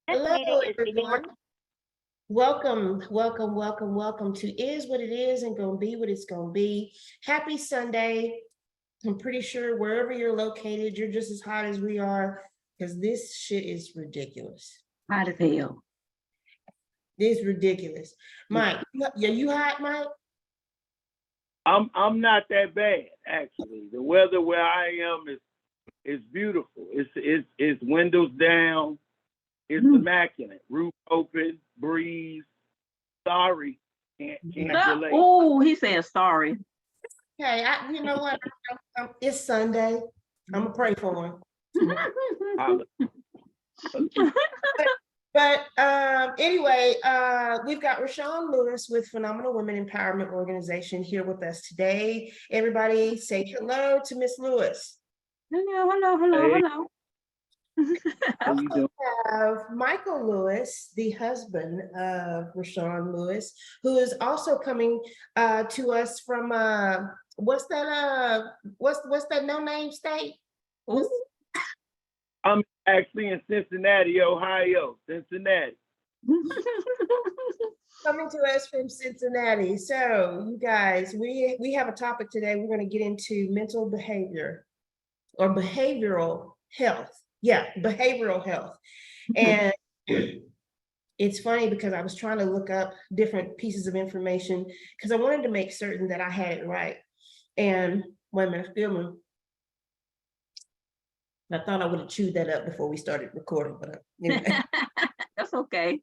Hello, everyone. Welcome, welcome, welcome, welcome to Is What It Is and Gonna Be What It's Gonna Be. Happy Sunday. I'm pretty sure wherever you're located, you're just as hot as we are because this shit is ridiculous. Hot as hell. It's ridiculous. Mike, yeah, you hot, Mike? I'm not that bad actually. The weather where I am is beautiful. It's windows down. It's immaculate. Roof open, breeze. Sorry, can't relate. Oh, he said sorry. Hey, you know what? It's Sunday. I'm gonna pray for him. But anyway, we've got Rashawn Lewis with Phenomenal Women Empowerment Organization here with us today. Everybody say hello to Miss Lewis. Hello, hello, hello, Hey. hello. How you doing? We have Michael Lewis, the husband of Rashawn Lewis, who is also coming to us from what's that no name state? Ooh. I'm actually in Cincinnati, Ohio. Cincinnati. Coming to us from Cincinnati. So you guys, we have a topic today. We're going to get into mental behavior or behavioral health. Yeah, behavioral health. And it's funny because I was trying to look up different pieces of information because I wanted to make certain that I had it right. And wait a minute, filming. I thought I would have chewed that up before we started recording, but anyway. That's okay.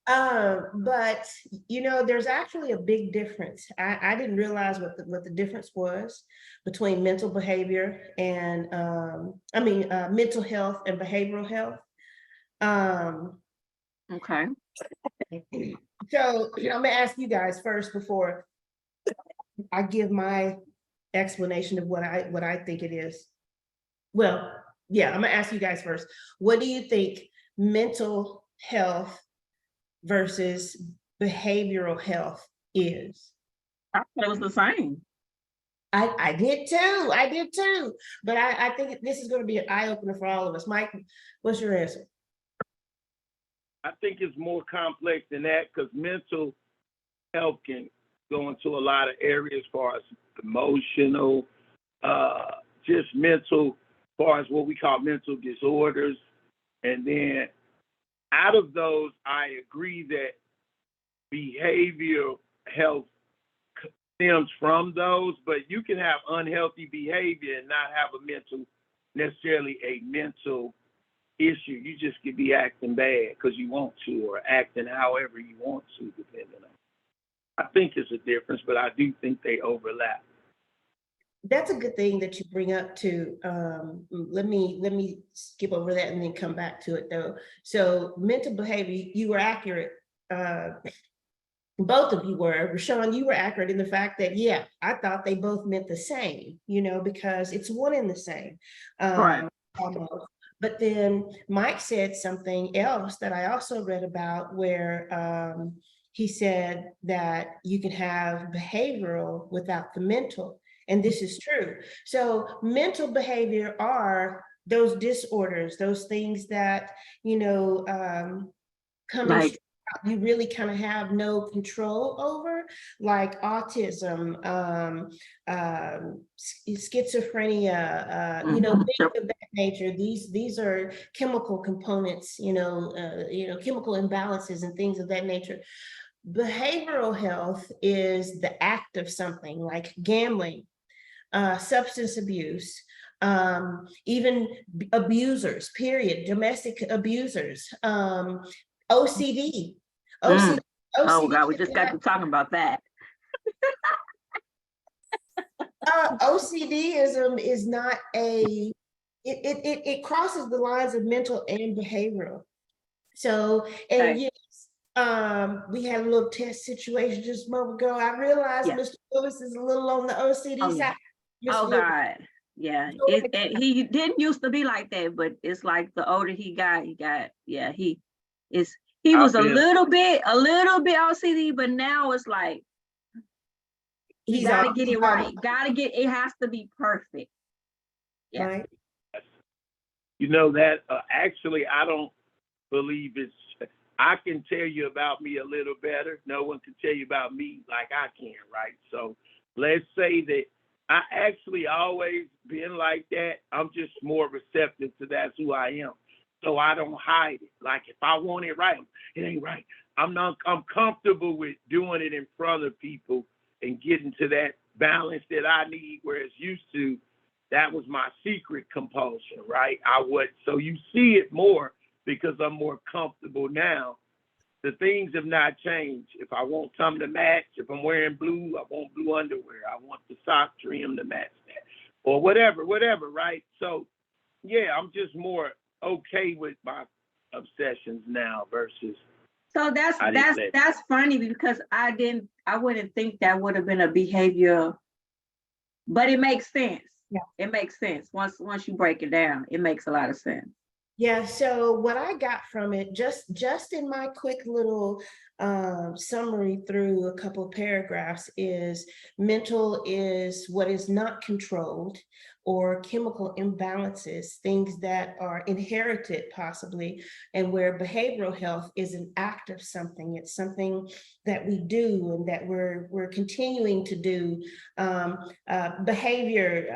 But you know, there's actually a big difference. I didn't realize what the difference was between mental behavior and mental health and behavioral health. Okay. So I'm gonna ask you guys first before I give my explanation of what I think it is. Well, yeah, I'm gonna ask you guys first. What do you think mental health versus behavioral health is? I thought it was the same. I did too. But I think this is going to be an eye-opener for all of us. Mike, what's your answer? I think it's more complex than that because mental health can go into a lot of areas as far as emotional, just mental, as far as what we call mental disorders. And then out of those, I agree that behavioral health stems from those, but you can have unhealthy behavior and not have necessarily a mental issue. You just could be acting bad because you want to, or acting however you want to, depending on. I think it's a difference, but I do think they overlap. That's a good thing that you bring up too. Let me skip over that and then come back to it though. So mental behavior, you were accurate. Both of you were. Rashawn, you were accurate in the fact that, yeah, I thought they both meant the same, you know, because it's one and the same. Right. Almost. But then Mike said something else that I also read about where he said that you can have behavioral without the mental. And this is true. So mental behavior are those disorders, those things that, you know, come in, you really kind of have no control over, like autism, schizophrenia, you know, things of that nature. These are chemical components, you know, chemical imbalances and things of that nature. Behavioral health is the act of something like gambling, substance abuse, even abusers, period, domestic abusers, OCD. OCD. Oh God, we just got to talking about that. OCDism is not it crosses the lines of mental and behavioral. So, and yes, we had a little test situation just a moment ago. I realized Mr. Lewis is a little on the OCD side. Oh God. Yeah, he didn't used to be like that, but it's like the older he got, he was a little bit OCD, but now it's like you gotta get it right. It has to be perfect. Yeah. Right. You know that actually I don't believe it's, I can tell you about me a little better. No one can tell you about me like I can, right? So let's say that I actually always been like that. I'm just more receptive to that's who I am. So I don't hide it. Like if I want it right, it ain't right. I'm comfortable with doing it in front of people and getting to that balance that I need, whereas used to, that was my secret compulsion, right? So you see it more because I'm more comfortable now. The things have not changed. If I want something to match, if I'm wearing blue, I want blue underwear. I want the sock trim to match that, or whatever, right? So yeah, I'm just more okay with my obsessions now versus. So that's funny because I wouldn't think that would have been a behavior, but it makes sense. Yeah. It makes sense. Once you break it down, it makes a lot of sense. Yeah, so what I got from it, just in my quick little summary through a couple of paragraphs, is mental is what is not controlled, or chemical imbalances, things that are inherited possibly, and where behavioral health is an act of something. It's something that we do and that we're continuing to do. Behaviors.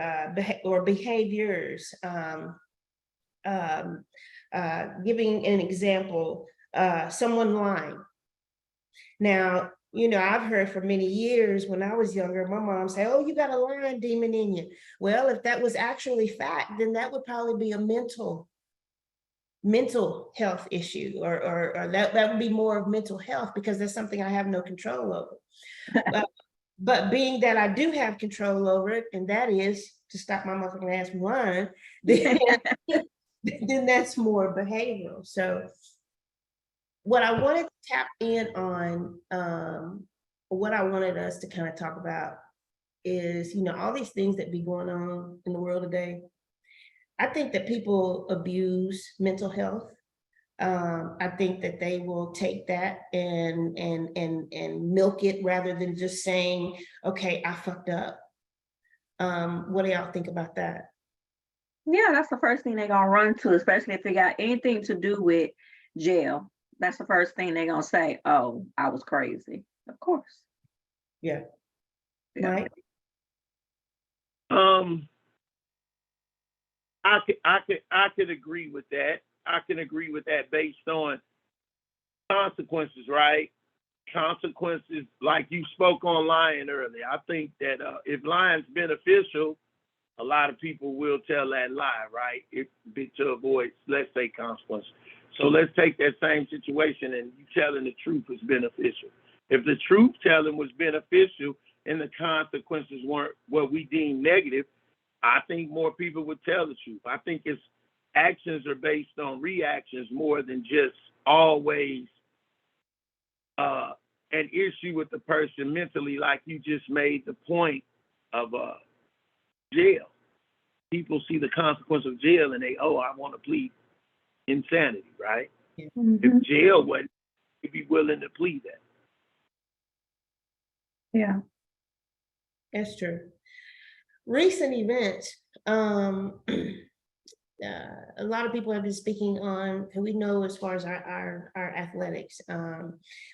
Giving an example, someone lying. Now, I've heard for many years when I was younger, my mom say, "Oh, you got a lying demon in you." Well, if that was actually fact, then that would probably be a mental health issue, or that would be more of mental health, because that's something I have no control over. But being that I do have control over it, and that is to stop my motherfucking ass from lying, then that's more behavioral. So what I wanted to tap in on, what I wanted us to kind of talk about is, all these things that be going on in the world today. I think that people abuse mental health. I think that they will take that and milk it rather than just saying, "Okay, I fucked up." What do y'all think about that? Yeah, that's the first thing they're gonna run to, especially if it got anything to do with jail. That's the first thing they're gonna say, "Oh, I was crazy." Of course. Yeah. Yeah. Right. I could agree with that. I can agree with that based on consequences, right? Consequences, like you spoke on lying earlier. I think that if lying's beneficial, a lot of people will tell that lie, right? To avoid, let's say, consequences. So let's take that same situation and you telling the truth is beneficial. If the truth telling was beneficial and the consequences weren't what we deem negative, I think more people would tell the truth. I think it's actions are based on reactions more than just always an issue with the person mentally, like you just made the point of jail. People see the consequence of jail and I want to plead insanity, right? Mm-hmm. If jail wasn't, they'd be willing to plead that. Yeah. That's true. Recent events, a lot of people have been speaking on, and we know as far as our athletics,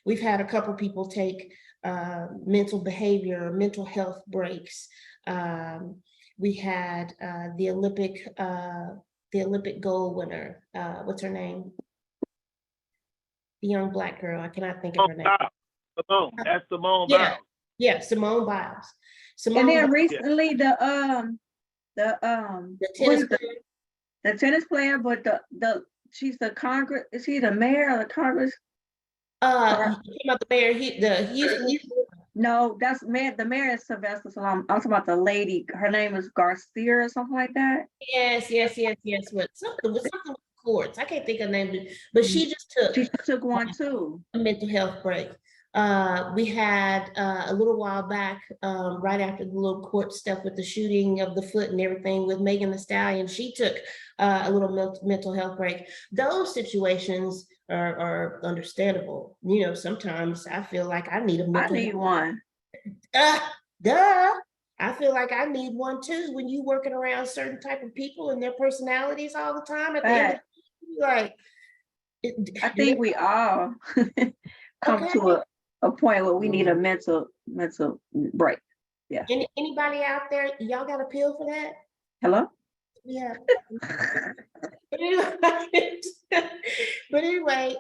we've had a couple people take mental health breaks. We had the Olympic gold winner, what's her name? The young Black girl, I cannot think of her name. Simone, that's Simone Yeah. Biles. Yeah, Simone Biles. And then recently the tennis player. The tennis player, but she's the Congress. Is he the mayor of the Congress? About the mayor, Houston. No, that's mayor. The mayor is Sylvester Stallone. I'm talking about the lady. Her name is Garcia or something like that. Yes. With something with courts. I can't think of the name, but she just took one too. A mental health break. We had a little while back, right after the little court stuff with the shooting of the foot and everything with Megan Thee Stallion, she took a little mental health break. Those situations are understandable. Sometimes I feel like I need a mental health one. I feel like I need one too. When you working around certain type of people and their personalities all the time, at the end of the day, like, I think we all come Okay. to a point where we need a mental break. Anybody out there, y'all got a pill for that? Hello? Yeah. But anyway, but anyway,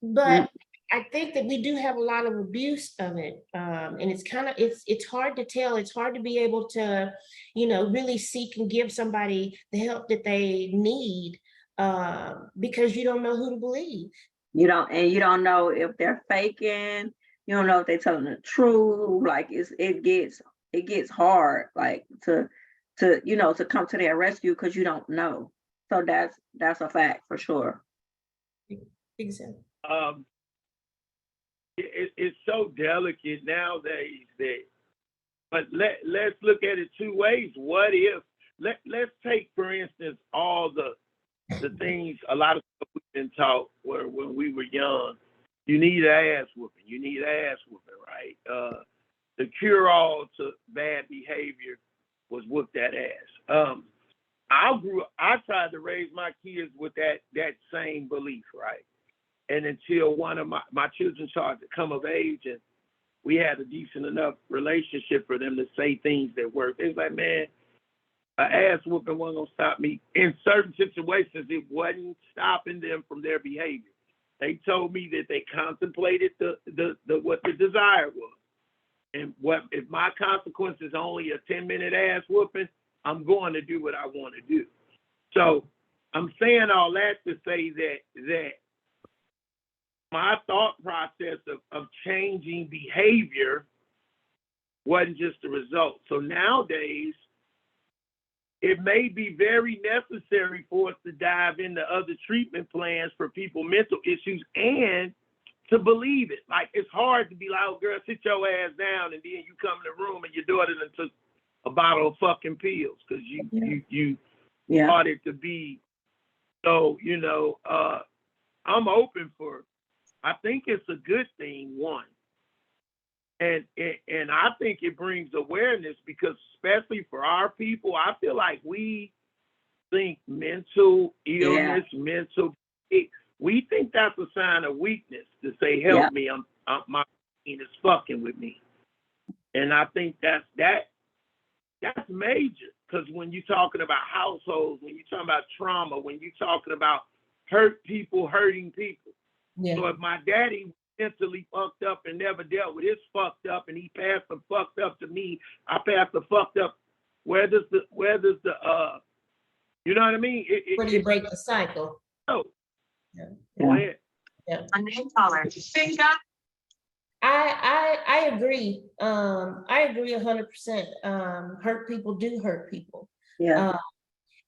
but I think that we do have a lot of abuse of it. And it's kind of, it's hard to tell. It's hard to be able to, really seek and give somebody the help that they need, because you don't know who to believe. You don't know if they're faking, you don't know if they're telling the truth. Like it gets hard, like to come to their rescue because you don't know. So that's a fact for sure. Exactly. It's so delicate nowadays but let's look at it two ways. What if, let's take, for instance, all the things, a lot of stuff we've been taught when we were young. You need ass whooping. You need ass whooping, right? The cure-all to bad behavior was whoop that ass. I tried to raise my kids with that same belief, right? And until one of my children started to come of age and we had a decent enough relationship for them to say things that worked. It's like, man, an ass whooping wasn't gonna stop me. In certain situations, it wasn't stopping them from their behavior. They told me that they contemplated the what the desire was. And what if my consequence is only a 10-minute ass whooping, I'm going to do what I want to do. So I'm saying all that to say that my thought process of changing behavior wasn't just the result. So nowadays, it may be very necessary for us to dive into other treatment plans for people with mental issues and to believe it. Like, it's hard to be like, oh, girl, sit your ass down, and then you come in the room and your daughter done took a bottle of fucking pills because you thought it to be. So, I'm open for, I think it's a good thing, one. And I think it brings awareness because especially for our people, I feel like we think mental illness, we think that's a sign of weakness to say, help me, my brain is fucking with me. And I think that's major because when you're talking about households, when you're talking about trauma, when you're talking about hurt people hurting people. Yeah. So if my daddy mentally fucked up and never dealt with his fucked up and he passed the fucked up to me, I passed the fucked up. Where does the you know what I mean? Where do you break the cycle? Oh. Yeah. Go ahead. Yeah. A I agree. I agree 100%. Hurt people do hurt people. Yeah.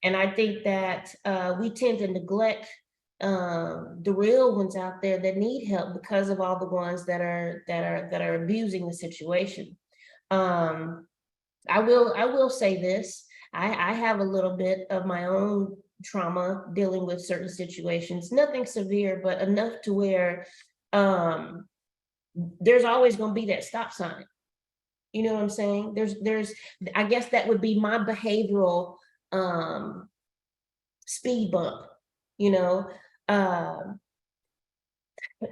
And I think that we tend to neglect the real ones out there that need help because of all the ones that are abusing the situation. I will say this. I have a little bit of my own trauma dealing with certain situations, nothing severe, but enough to where there's always going to be that stop sign. You know what I'm saying? There's I guess that would be my behavioral speed bump.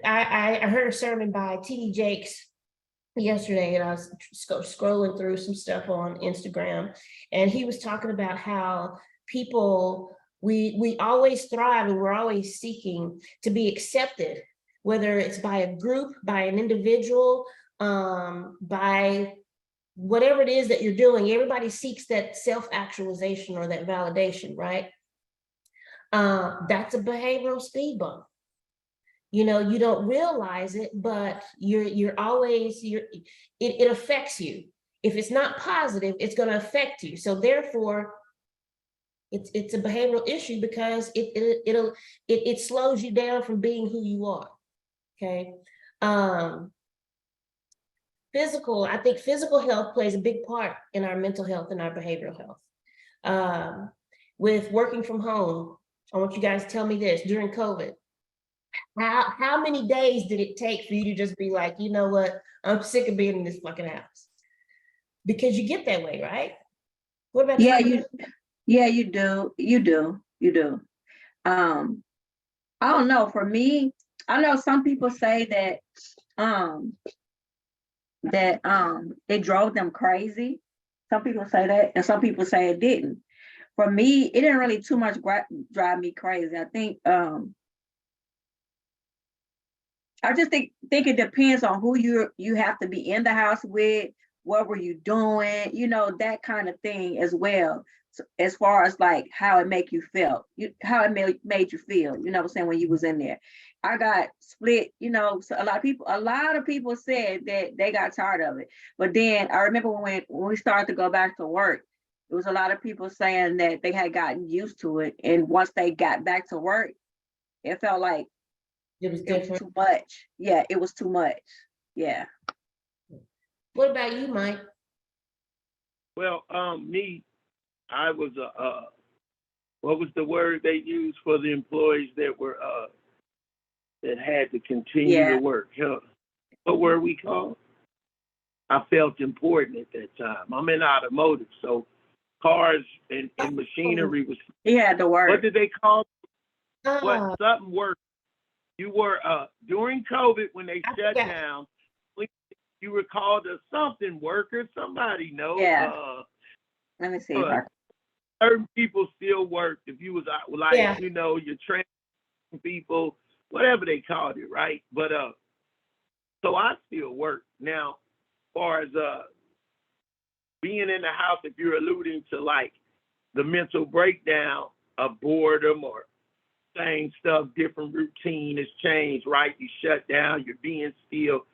I heard a sermon by T.D. Jakes yesterday, and I was scrolling through some stuff on Instagram, and he was talking about how people, we always thrive and we're always seeking to be accepted, whether it's by a group, by an individual, by whatever it is that you're doing. Everybody seeks that self-actualization or that validation, right? That's a behavioral speed bump. You don't realize it, but you're always, it affects you. If it's not positive, it's going to affect you. So therefore, it's a behavioral issue because it slows you down from being who you are. Okay. I think physical health plays a big part in our mental health and our behavioral health. With working from home, I want you guys to tell me this: during COVID, how many days did it take for you to just be like, you know what, I'm sick of being in this fucking house? Because you get that way, right? What about you do. I don't know, for me, I know some people say that it drove them crazy. Some people say that, and some people say it didn't. For me, it didn't really too much drive me crazy. I think I just think it depends on who you have to be in the house with, what were you doing, you know, that kind of thing as well. So as far as like how it make you feel, how it made you feel, you know what I'm saying, when you was in there. I got split, you know, so a lot of people said that they got tired of it. But then I remember when we started to go back to work, there was a lot of people saying that they had gotten used to it. And once they got back to work, it felt like It was it was different. too much. Yeah, it was too much. Yeah. What about you, Mike? Well, me, I was what was the word they used for the employees that were that had to continue Yeah. to work? What were we called? I felt important at that time. I'm in automotive, so cars and machinery was, He had to work. what did they call it? Oh, Something work. You were during COVID when they I shut forgot. down, you were called a something worker. Somebody know. Yeah. Let me see if I Certain people still worked. If you was like, Yeah. you know, your trans people, whatever they called it, right? But so I still work now. As far as being in the house, if you're alluding to like the mental breakdown of boredom or same stuff, different routine has changed, right? You shut down, you're being still.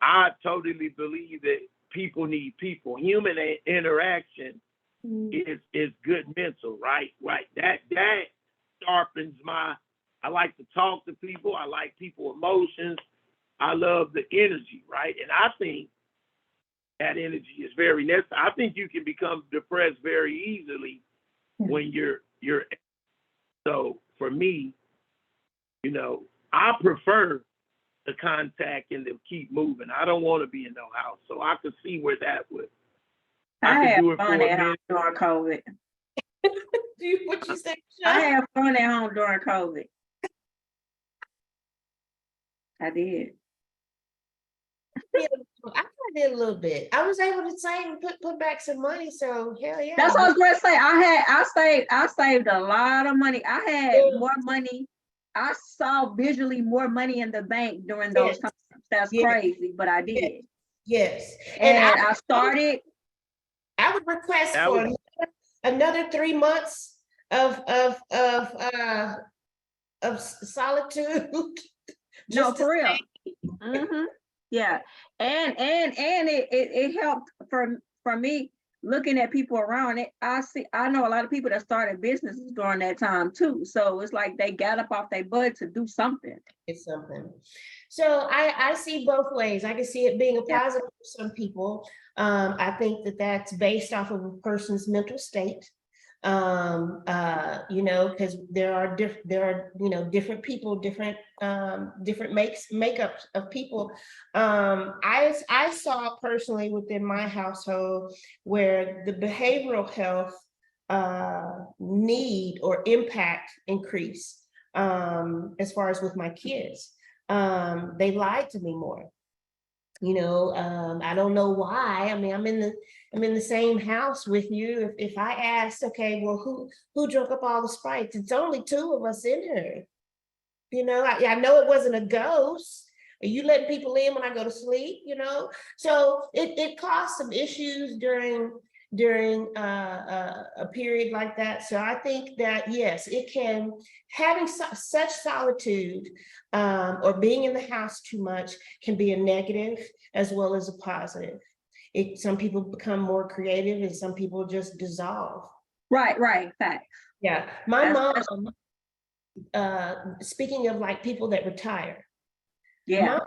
I totally believe that people need people. Human interaction is good mental, right? Right. That sharpens I like to talk to people. I like people emotions. I love the energy, right? And I think that energy is very necessary. I think you can become depressed very easily when you're so for me, you know, I prefer the contact and to keep moving. I don't want to be in no house. So I could see where that would. I could had do it for fun a at home minute. during COVID. What you say, I Michelle? had fun at home during COVID. I did. I did a little bit. I was able to save and put back some money, so hell yeah. That's what I was going to say. I saved a lot of money. I had Yeah. more money. I saw visually more money in the bank during those Yes. times. That's Yes. crazy, but I did. Yes. And And I started. I would request That for was another 3 months of solitude. No, Just to for real. say, Mm-hmm. Yeah. And it helped for me looking at people around it. I know a lot of people that started businesses during that time too. So it's like they got up off their butt to do something. it's something. So I see both ways. I can see it being a Yeah. positive for some people. I think that that's based off of a person's mental state. You know, because there are you know, different people, different makeups of people. I saw personally within my household where the behavioral health need or impact increase as far as with my kids. They lied to me more. You know, I don't know why. I mean, I'm in the same house with you. If I asked, okay, well, who drunk up all the Sprites? It's only 2 of us in here. You know, I know it wasn't a ghost. Are you letting people in when I go to sleep? You know, so it caused some issues during a period like that. So I think that yes, it can, having such solitude or being in the house too much can be a negative as well as a positive. Some people become more creative and some people just dissolve. Right. Facts. Yeah, my That's- mom, speaking of like people that retire, Yeah. my mom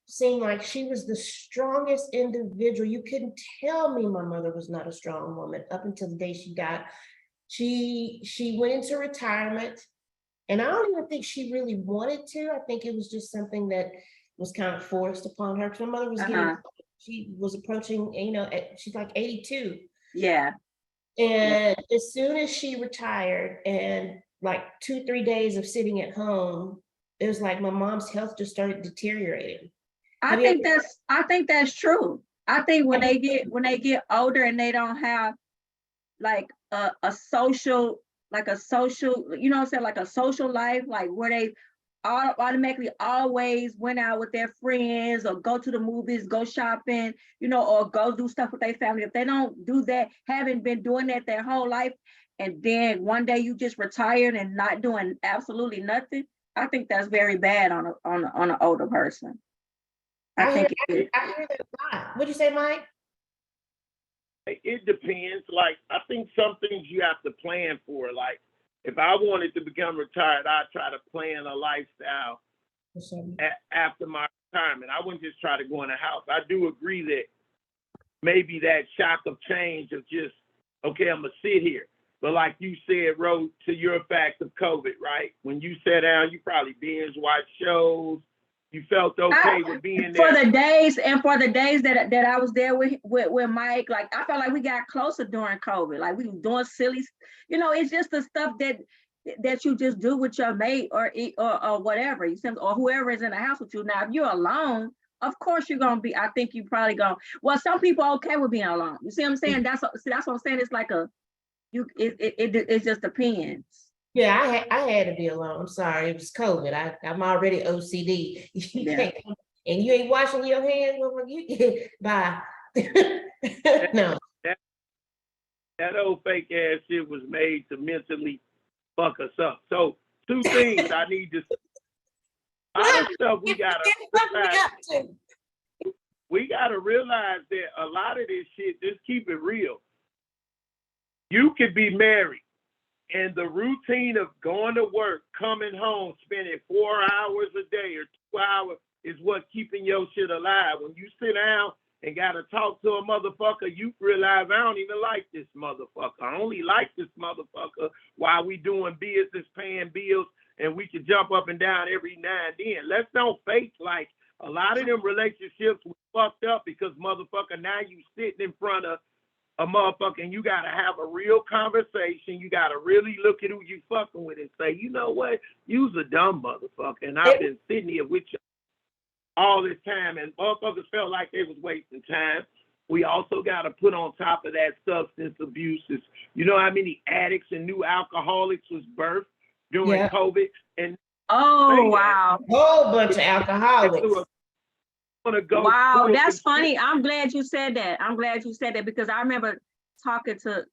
seemed like she was the strongest individual. You couldn't tell me my mother was not a strong woman up until the day she died. She went into retirement, and I don't even think she really wanted to. I think it was just something that was kind of forced upon her. Because my mother was getting, she was approaching, you know, she's like 82. Yeah. And as soon as she retired, and like 2-3 days of sitting at home, it was like my mom's health just started deteriorating. I Have you think that's true. I think when ever- they get older and they don't have like a social, like a social, you know what I'm saying, like a social life, like where they automatically always went out with their friends or go to the movies, go shopping, you know, or go do stuff with their family. If they don't do that, haven't been doing that their whole life, and then one day you just retired and not doing absolutely nothing, I think that's very bad on an older person. I I hear, think it is. I hear that a lot. What'd you say, Mike? It depends. Like, I think some things you have to plan for. Like, if I wanted to become retired, I'd try to plan a lifestyle after my retirement. I wouldn't just try to go in a house. I do agree that maybe that shock of change of just, okay, I'm gonna sit here. But like you said, Ro, to your fact of COVID, right? When you sat down, you probably binge watched shows. You felt okay with being For there. the days that I was there with Mike, like I felt like we got closer during COVID. Like we were doing silly, you know, it's just the stuff that you just do with your mate or whatever, you see, or whoever is in the house with you. Now, if you're alone, of course you're gonna be. I think you probably gonna. Well, some people are okay with being alone. You see what I'm saying? That's what I'm saying. It's like a you. It just depends. Yeah, I had to be alone. I'm sorry, it was COVID. I'm already OCD. You Yeah. can't, and you ain't washing your hands. I'm like, you bye. No, That old fake ass shit was made to mentally fuck us up. So two things I need to. A lot of stuff we gotta realize. We gotta realize that a lot of this shit. Just keep it real. You could be married, and the routine of going to work, coming home, spending 4 hours a day or 2 hours is what keeping your shit alive. When you sit down and gotta talk to a motherfucker, you realize I don't even like this motherfucker. I only like this motherfucker while we doing business, paying bills, and we can jump up and down every now and then. Let's don't fake like a lot of them relationships were fucked up because motherfucker, now you sitting in front of a motherfucker and you gotta have a real conversation. You gotta really look at who you fucking with and say, you know what, you's a dumb motherfucker, and I've been sitting here with you all this time, and motherfuckers felt like they was wasting time. We also gotta put on top of that substance abuses. You know how many addicts and new alcoholics was birthed during Yeah. COVID? And Oh wow. whole bunch of alcoholics. go. Wow, that's funny. I'm glad you said that. Because I remember talking to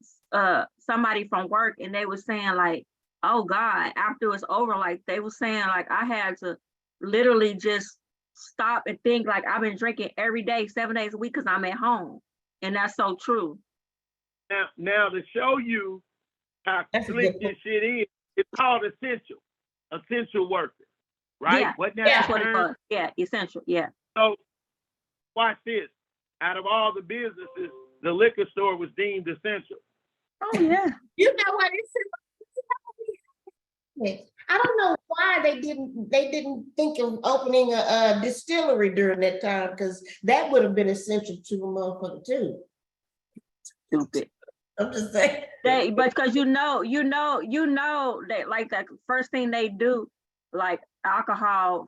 somebody from work and they were saying like, oh God, after it's over, like they were saying like I had to literally just stop and think like I've been drinking every day, 7 days a week because I'm at home. And that's so true. Now to show you how That's a slick good this shit is, it's called essential worker, right? Yeah, Wasn't that that's the what it term? was. Yeah, essential. Yeah. So watch this. Out of all the businesses, the liquor store was deemed essential. Oh yeah. You know what? I don't know why they didn't think of opening a distillery during that time, because that would have been essential to a motherfucker too. Stupid. I'm just saying. But because you know that like the first thing they do, like alcohol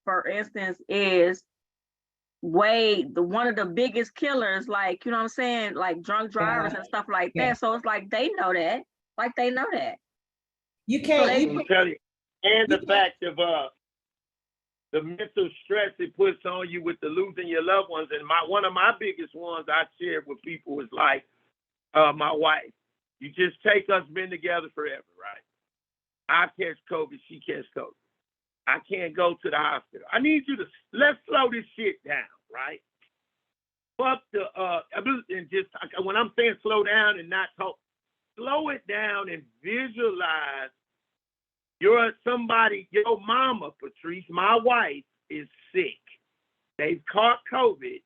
for instance, is one of the biggest killers, like you know what I'm saying, like drunk drivers and stuff like Yeah. that. So it's like they know that. You So can't. they- You I'm telling you. And the You- fact of the mental stress it puts on you with the losing your loved ones. And one of my biggest ones I shared with people was like my wife. You just take us been together forever, right? I catch COVID, she catch COVID. I can't go to the hospital. I need you to let's slow this shit down, right? Fuck the and just when I'm saying slow down and not talk, slow it down and visualize your mama, Patrice, my wife, is sick. They've caught COVID,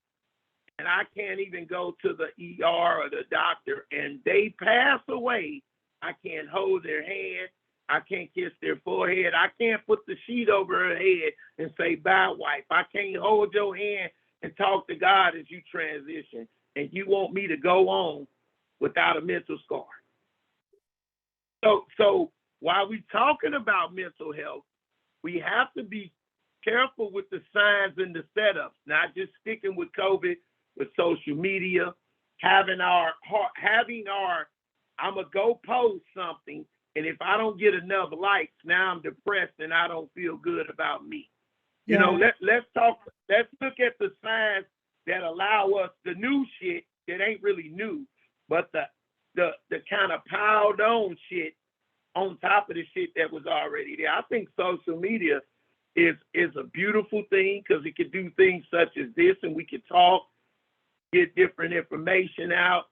and I can't even go to the ER or the doctor, and they pass away. I can't hold their hand. I can't kiss their forehead. I can't put the sheet over her head and say, bye, wife. I can't hold your hand and talk to God as you transition. And you want me to go on without a mental scar. So while we talking about mental health, we have to be careful with the signs and the setups, not just sticking with COVID, with social media, having our, I'm going to go post something, and if I don't get enough likes, now I'm depressed and I don't feel good about me. You know, let's look at the signs that allow us the new shit that ain't really new, but the kind of piled on shit on top of the shit that was already there. I think social media is a beautiful thing because it can do things such as this, and we can talk, get different information out,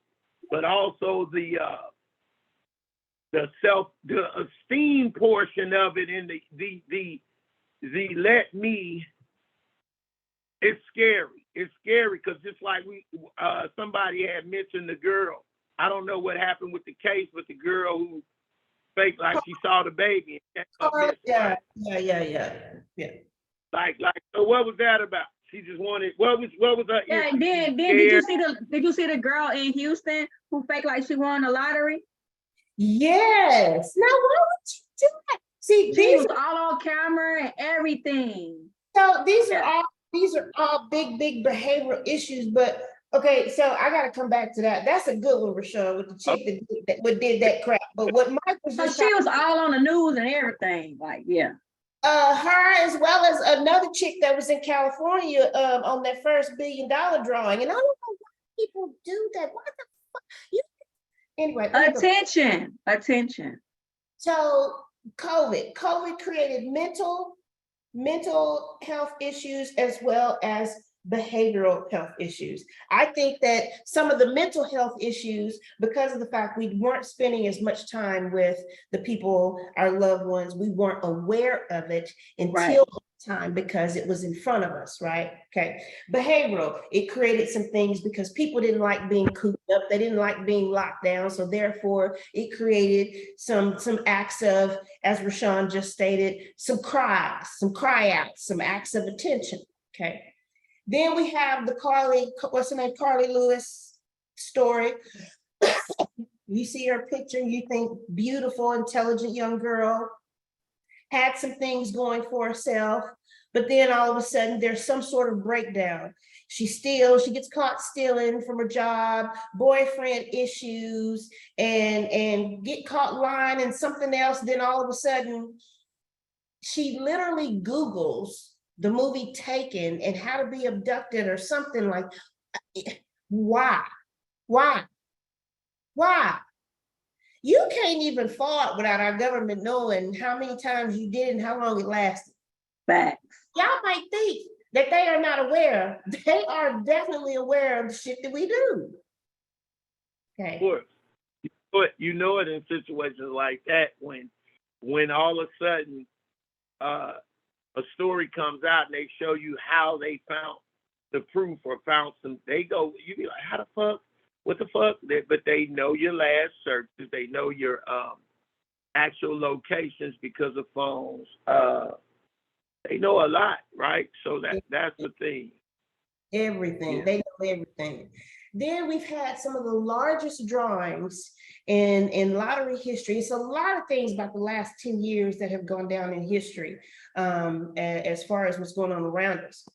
but also the esteem portion of it, and the let me. It's scary. It's scary because just like somebody had mentioned the girl. I don't know what happened with the case, but the girl who faked like she saw the baby. And Yeah. Like, so what was that about? She just wanted, what was her Yeah, issue? and then did you see the girl in Houston who faked like she won the lottery? yes. Now, why would you do that? See, She was all on camera and everything. so these are all big behavioral issues. But okay, so I got to come back to that. That's a good one, Rashawn, with the chick that did that crap. But what Mike was So just she was all on the news and everything. Like, yeah. her as well as another chick that was in California on that first $1 billion drawing, and I don't know why people do that. What the fuck? Anyway, Attention. so COVID created mental health issues as well as behavioral health issues. I think that some of the mental health issues, because of the fact we weren't spending as much time with the people, our loved ones, we weren't aware of it until time because it was in front of us, right? Okay. Behavioral, it created some things because people didn't like being cooped up, they didn't like being locked down, so therefore it created some acts of, as Rashawn just stated, some cry outs, some acts of attention. Okay. Then we have the Carly Lewis story. You see her picture, you think beautiful, intelligent young girl, had some things going for herself, but then all of a sudden there's some sort of breakdown. She gets caught stealing from her job, boyfriend issues, and get caught lying and something else. Then all of a sudden, she literally Googles the movie Taken and how to be abducted or something like, why? You can't even fart without our government knowing how many times you did and how long it lasted. Facts. Y'all might think that they are not aware. They are definitely aware of the shit that we do. Okay. Of course. You know it in situations like that when all of a sudden a story comes out and they show you how they found the proof or found some, you be like, how the fuck? What the fuck? But they know your last searches. They know your actual locations because of phones. They know a lot, right? So that's the thing. Everything. Yeah. They know everything. Then we've had some of the largest drawings in lottery history. It's a lot of things about the last 10 years that have gone down in history as far as what's going on around us.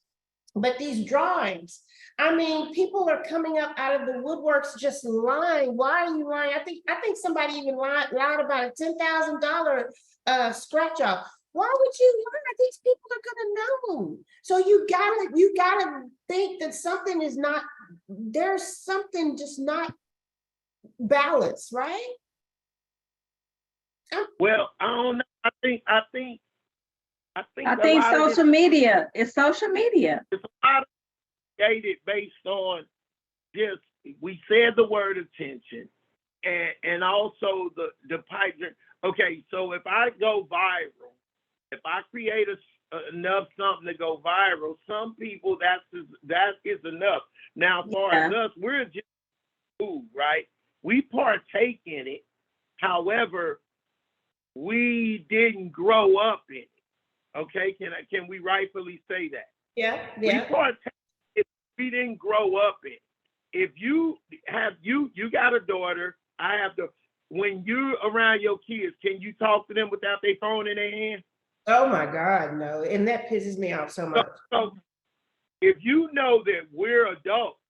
But these drawings, I mean, people are coming up out of the woodworks just lying. Why are you lying? I think somebody even lied about a $10,000 scratch off. Why would you lie? These people are gonna know. So you gotta think that something is not, there's something just not balanced, right? Well, I don't know. I think social media. It's social media. It's a lot of created based on just, we said the word attention and also the pipe dream. Okay, so if I go viral, if I create enough something to go viral, some people that is enough. Now, as far as us, we're just food, right? We partake in it. However, we didn't grow up in it. Okay, can we rightfully say that? Yeah. We partake in it. We didn't grow up in it. If you got a daughter, when you're around your kids, can you talk to them without their phone in their hand? Oh my God, no. And that pisses me off so So, much. so if you know that we're adults,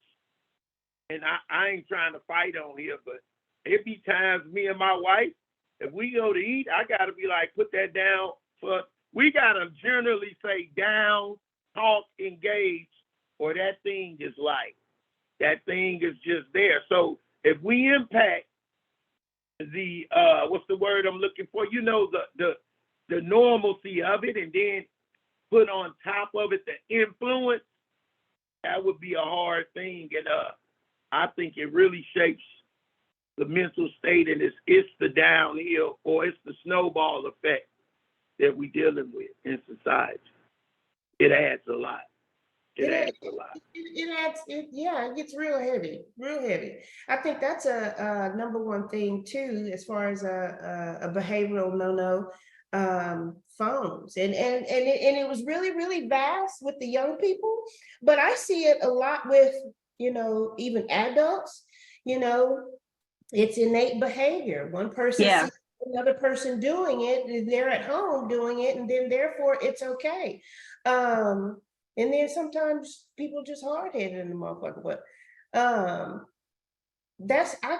and I ain't trying to fight on here, but it be times me and my wife, if we go to eat, I gotta be like, put that down we gotta generally say down, talk, engage, or that thing is like, that thing is just there. So if we impact the, what's the word I'm looking for? You know, the normalcy of it, and then put on top of it the influence, that would be a hard thing. And I think it really shapes the mental state, and it's the downhill, or it's the snowball effect that we're dealing with in society. It adds a lot. It adds a lot. Yeah, it gets real heavy, real heavy. I think that's a number one thing too, as far as a behavioral no-no, phones. And it was really, really vast with the young people, but I see it a lot with, even adults, you know, it's innate behavior. One person Yeah. sees another person doing it, and they're at home doing it, and then therefore it's okay. And then sometimes people just hard-headed in the motherfucker, but I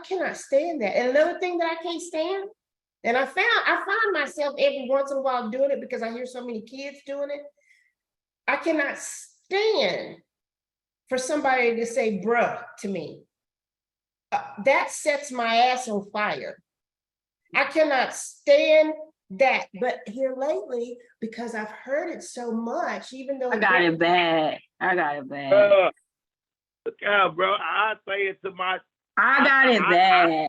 cannot stand that. And another thing that I can't stand, and I find myself every once in a while doing it because I hear so many kids doing it. I cannot stand for somebody to say bruh to me. That sets my ass on fire. I cannot stand that. But here lately, because I've heard it so much, even though I got it bad. Look out, bro. I say it to my. I got it bad.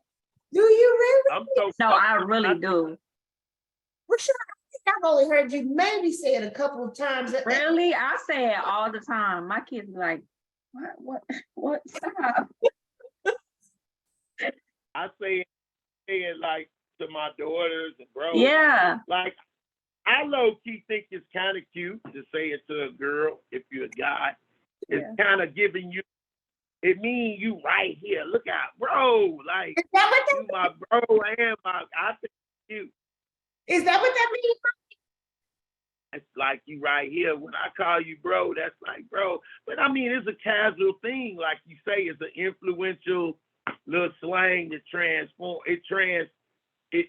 Do you really? I'm so. No, I really do. Rashad, I think I've only heard you maybe say it a couple of times. Really? I say it all the time. My kids be like, what? Stop. I say it like to my daughters and bros. Yeah. Like, I low-key think it's kind of cute to say it to a girl if you're a guy. It's kind of giving you, it means you right here. Look out, bro. Like, Is that what you my bro and I think you. Is that what that means? It's like you right here. When I call you bro, that's like bro. But I mean, it's a casual thing. Like you say, it's an influential little slang that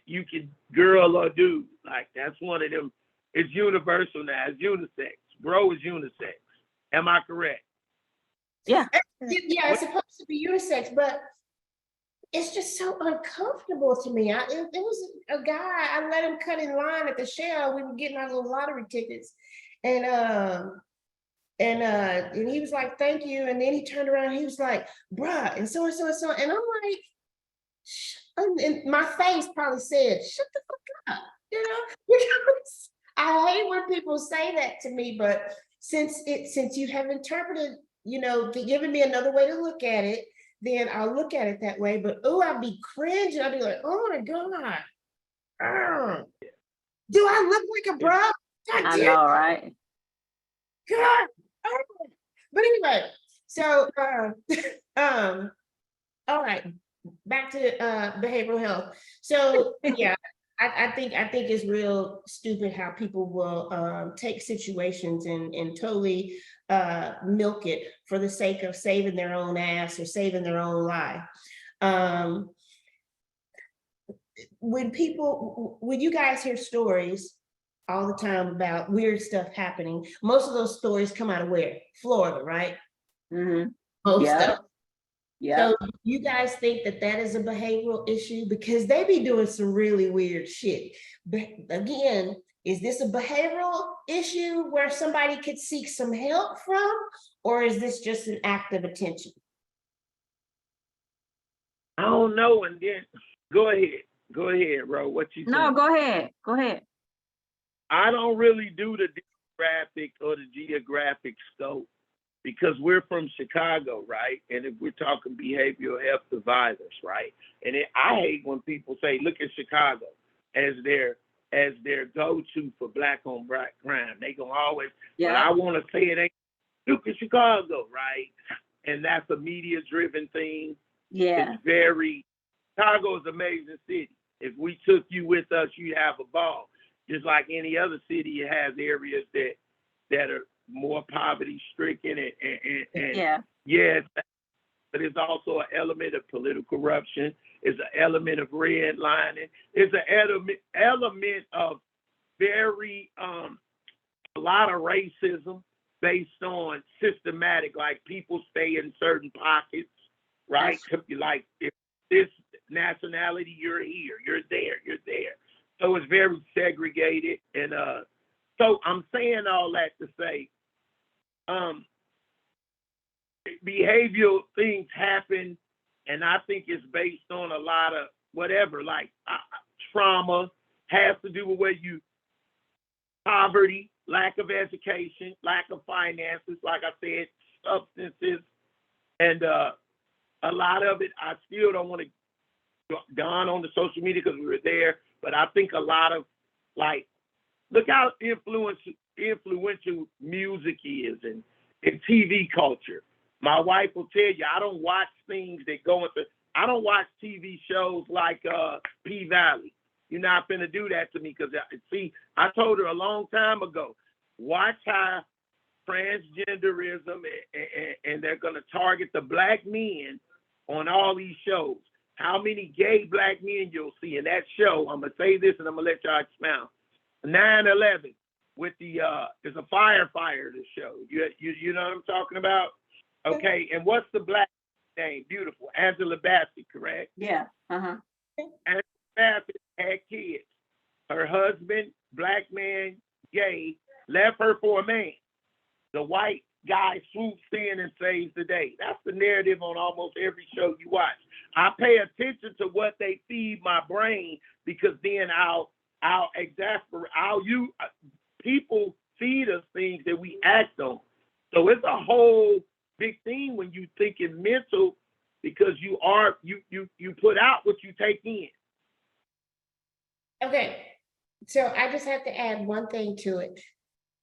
you can girl or dude. Like that's one of them. It's universal now. It's unisex. Bro is unisex. Am I correct? Yeah. Yeah, it's supposed to be unisex, but it's just so uncomfortable to me. It was a guy, I let him cut in line at the Shell. We were getting our little lottery tickets. And he was like, thank you. And then he turned around, he was like, bruh, and so and so and so. And I'm like, and my face probably said, shut the fuck up, because I hate when people say that to me, but since you have interpreted, giving me another way to look at it, then I'll look at it that way. But I'll be cringing. I'll be like, oh my God. Do I look like a bro? I know, right? God. But anyway, so all right, back to behavioral health. So yeah, I think it's real stupid how people will take situations and totally milk it for the sake of saving their own ass or saving their own life. When you guys hear stories all the time about weird stuff happening, most of those stories come out of where? Florida, right? Mm-hmm. Most stuff. Yeah. So you guys think that is a behavioral issue? Because they be doing some really weird shit. But again, is this a behavioral issue where somebody could seek some help from? Or is this just an act of attention? I don't know. And then go ahead, Ro. What you think? No, go ahead. I don't really do the demographic or the geographic scope because we're from Chicago, right? And if we're talking behavioral health survivors, right? And I hate when people say, look at Chicago as their go-to for black on black crime. They gonna always, but I want to say it ain't, look at Chicago, right? And that's a media-driven thing. Yeah. Chicago is an amazing city. If we took you with us, you'd have a ball. just like any other city, it has areas that are more poverty stricken and Yeah. yes, but it's also an element of political corruption. It's an element of redlining. It's an element of very a lot of racism based on systematic, like people stay in certain pockets, right? Like if this nationality, you're here, you're there. So it's very segregated. And so I'm saying all that to say, behavioral things happen, and I think it's based on a lot of whatever, like trauma has to do with where you, poverty, lack of education, lack of finances, like I said, substances, and a lot of it, I still don't want to go on the social media because we were there, but I think a lot of, like, look how influential music is and TV culture. My wife will tell you, I don't watch things that go into, I don't watch TV shows like P-Valley. You're not going to do that to me because, see, I told her a long time ago, watch how transgenderism and they're going to target the black men on all these shows. How many gay black men you'll see in that show. I'm going to say this and I'm going to let y'all expound. 9/11 with the, there's a firefighter to show. You know what I'm talking about? Okay, and what's the black name? Beautiful. Angela Bassett, correct? Yeah. Uh-huh. Angela Bassett had kids. Her husband, black man, gay, left her for a man. The white guy swoops in and saves the day. That's the narrative on almost every show you watch. I pay attention to what they feed my brain because then I'll exasperate. People feed us things that we act on. So it's a whole big thing when you thinking mental because you put out what you take in. Okay, so I just have to add one thing to it.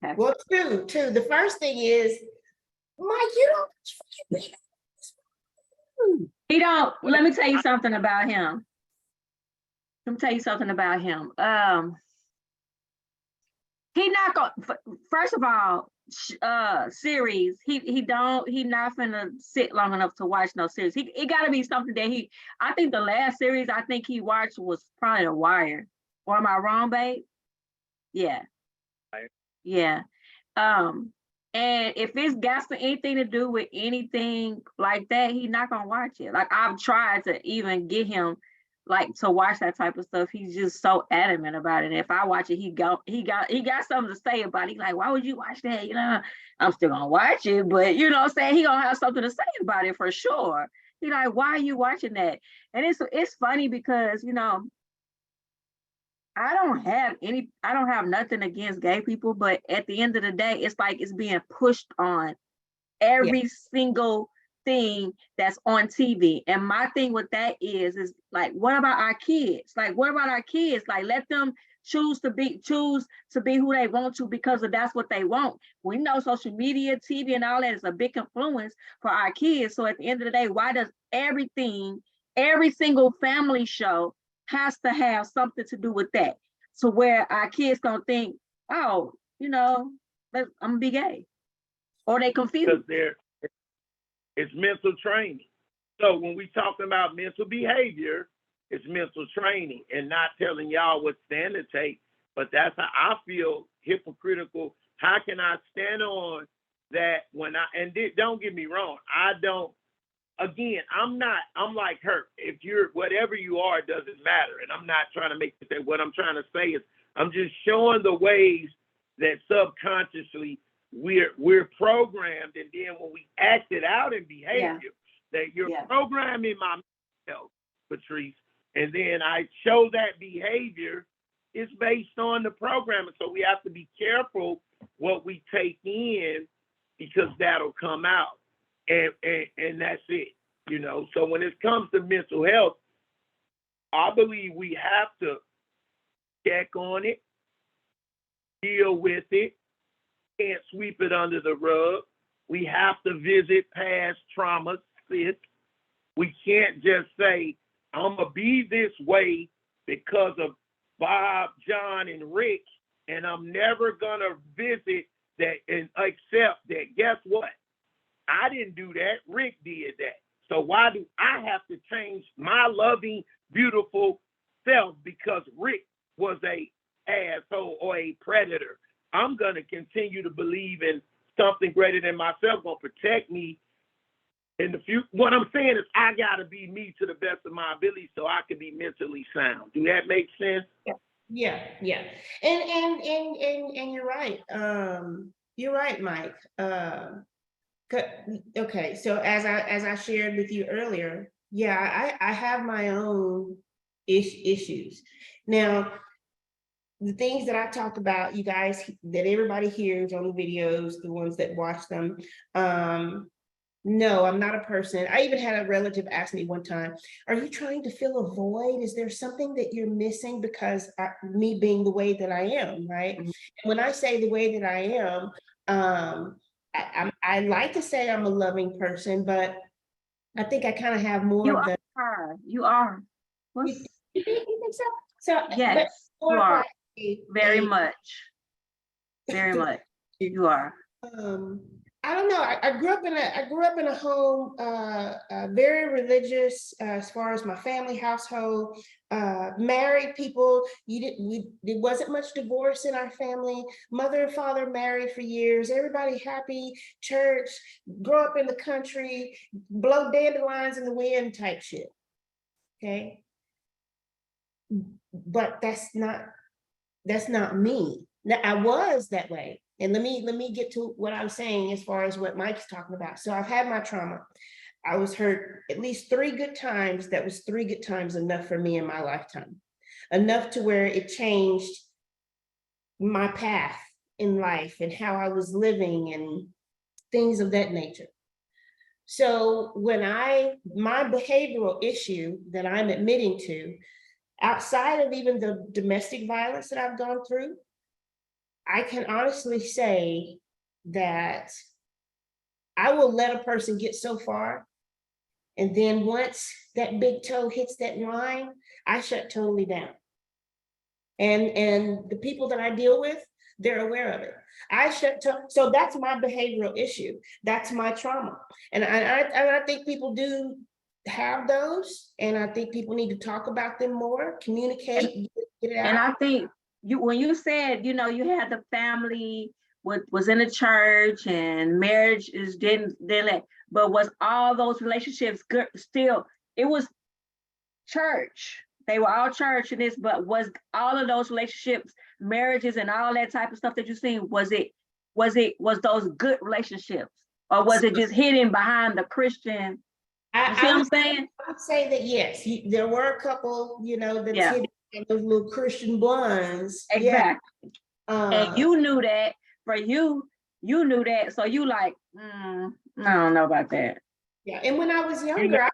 Okay. Well, two. The first thing is, Mike, you don't. He don't, let me tell you something about him. He not gonna, first of all, series, he not finna sit long enough to watch no series. It gotta be something that I think the last series I think he watched was probably The Wire. Or am I wrong, babe? Yeah. Right. Yeah. And if it's got anything to do with anything like that, he's not gonna watch it. Like I've tried to even get him like to watch that type of stuff. He's just so adamant about it. And if I watch it, he got something to say about it. He's like, why would you watch that? You know, I'm still gonna watch it, but you know what I'm saying? He gonna have something to say about it for sure. He's like, why are you watching that? And it's funny because, you know, I don't have nothing against gay people, but at the end of the day, it's like it's being pushed on every single thing that's on TV. And my thing with that is like, what about our kids? Like, what about our kids? Like, let them choose to be who they want to because that's what they want. We know social media, TV, and all that is a big influence for our kids. So at the end of the day, why does every single family show has to have something to do with that? So where our kids don't think, oh, you know, I'm gonna be gay. Or they confused. Because it's mental training. So when we talking about mental behavior, it's mental training and not telling y'all what stand to take. But that's how I feel hypocritical. How can I stand on that don't get me wrong, I'm like her. If you're whatever you are, it doesn't matter. And I'm not trying to make it that. What I'm trying to say is I'm just showing the ways that subconsciously we're programmed, and then when we act it out in behavior, that you're programming myself, Patrice, and then I show that behavior is based on the programming. So we have to be careful what we take in because that'll come out. And that's it, you know. So when it comes to mental health, I believe we have to check on it, deal with it, can't sweep it under the rug. We have to visit past traumas, sis. We can't just say, I'm gonna be this way because of Bob, John, and Rick, and I'm never gonna visit that and accept that. Guess what? I didn't do that. Rick did that. So why do I have to change my loving, beautiful self because Rick was a asshole or a predator? I'm gonna continue to believe in something greater than myself, gonna protect me in the future. What I'm saying is I gotta be me to the best of my ability so I can be mentally sound. Do that make sense? Yeah, yeah. And you're right. You're right, Mike. Okay, so as I shared with you earlier, yeah, I have my own issues. Now, the things that I talk about, you guys, that everybody hears on the videos, the ones that watch them, no, I'm not a person. I even had a relative ask me one time, are you trying to fill a void? Is there something that you're missing because me being the way that I am, right? Mhm. And when I say the way that I am, I like to say I'm a loving person, but I think I kind of have more You of the. you are. You, What's, you think so? So, but yes, you more of are. like Very much. Very much. You are. um I don't know. I grew up in a home very religious as far as my family household, married people. There wasn't much divorce in our family. Mother and father married for years, everybody happy, church, grow up in the country, blow dandelions in the wind type shit. Okay. But that's not me. Now, I was that way. And let me get to what I'm saying as far as what Mike's talking about. So I've had my trauma. I was hurt at least 3 good times. That was 3 good times enough for me in my lifetime. Enough to where it changed my path in life and how I was living and things of that nature. So when my behavioral issue that I'm admitting to, outside of even the domestic violence that I've gone through, I can honestly say that I will let a person get so far. And then once that big toe hits that line, I shut totally down. And the people that I deal with, they're aware of it. So that's my behavioral issue. That's my trauma. And I think people do have those. And I think people need to talk about them more, communicate, get it out. And I think when you said, you had the family, what was in the church and marriage didn't, but was all those relationships good still? It was church. They were all church and this, but was all of those relationships, marriages and all that type of stuff that you seen, was those good relationships? Or was it just hidden behind the Christian? You see what I'm saying? I would say that yes, there were a couple, that's Yeah. hidden in those little Christian blondes. Exactly. Yeah. And you knew that. For you knew that. So you like, I don't know about that. Yeah. And when I was younger,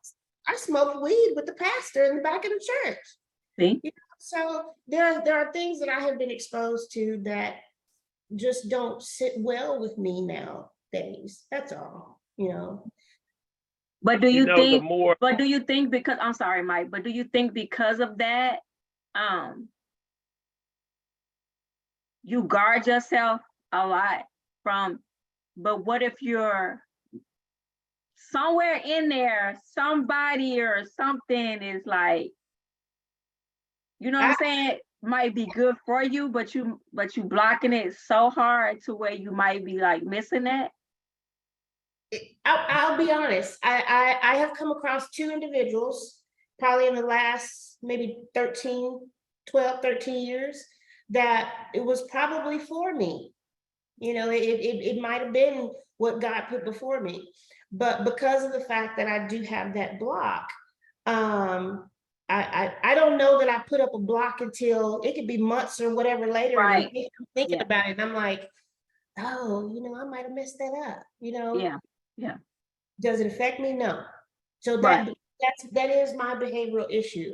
I smoked weed with the pastor in the back of the church. See? So there are things that I have been exposed to that just don't sit well with me nowadays. That's all, But do you think? The more, But do you think because I'm sorry, Mike? But do you think because of that, you guard yourself a lot from? But what if you're somewhere in there, somebody or something is like, you know what I'm saying? Might be good for you, but you blocking it so hard to where you might be like missing that. I'll be honest. I have come across 2 individuals probably in the last maybe 12, 13 years that it was probably for me. It might have been what God put before me. But because of the fact that I do have that block, I don't know that I put up a block until it could be months or whatever later. Right. And I'm thinking about it and I'm like, oh, I might have messed that up, Yeah. Yeah. Does it affect me? No. So Right. that is my behavioral issue.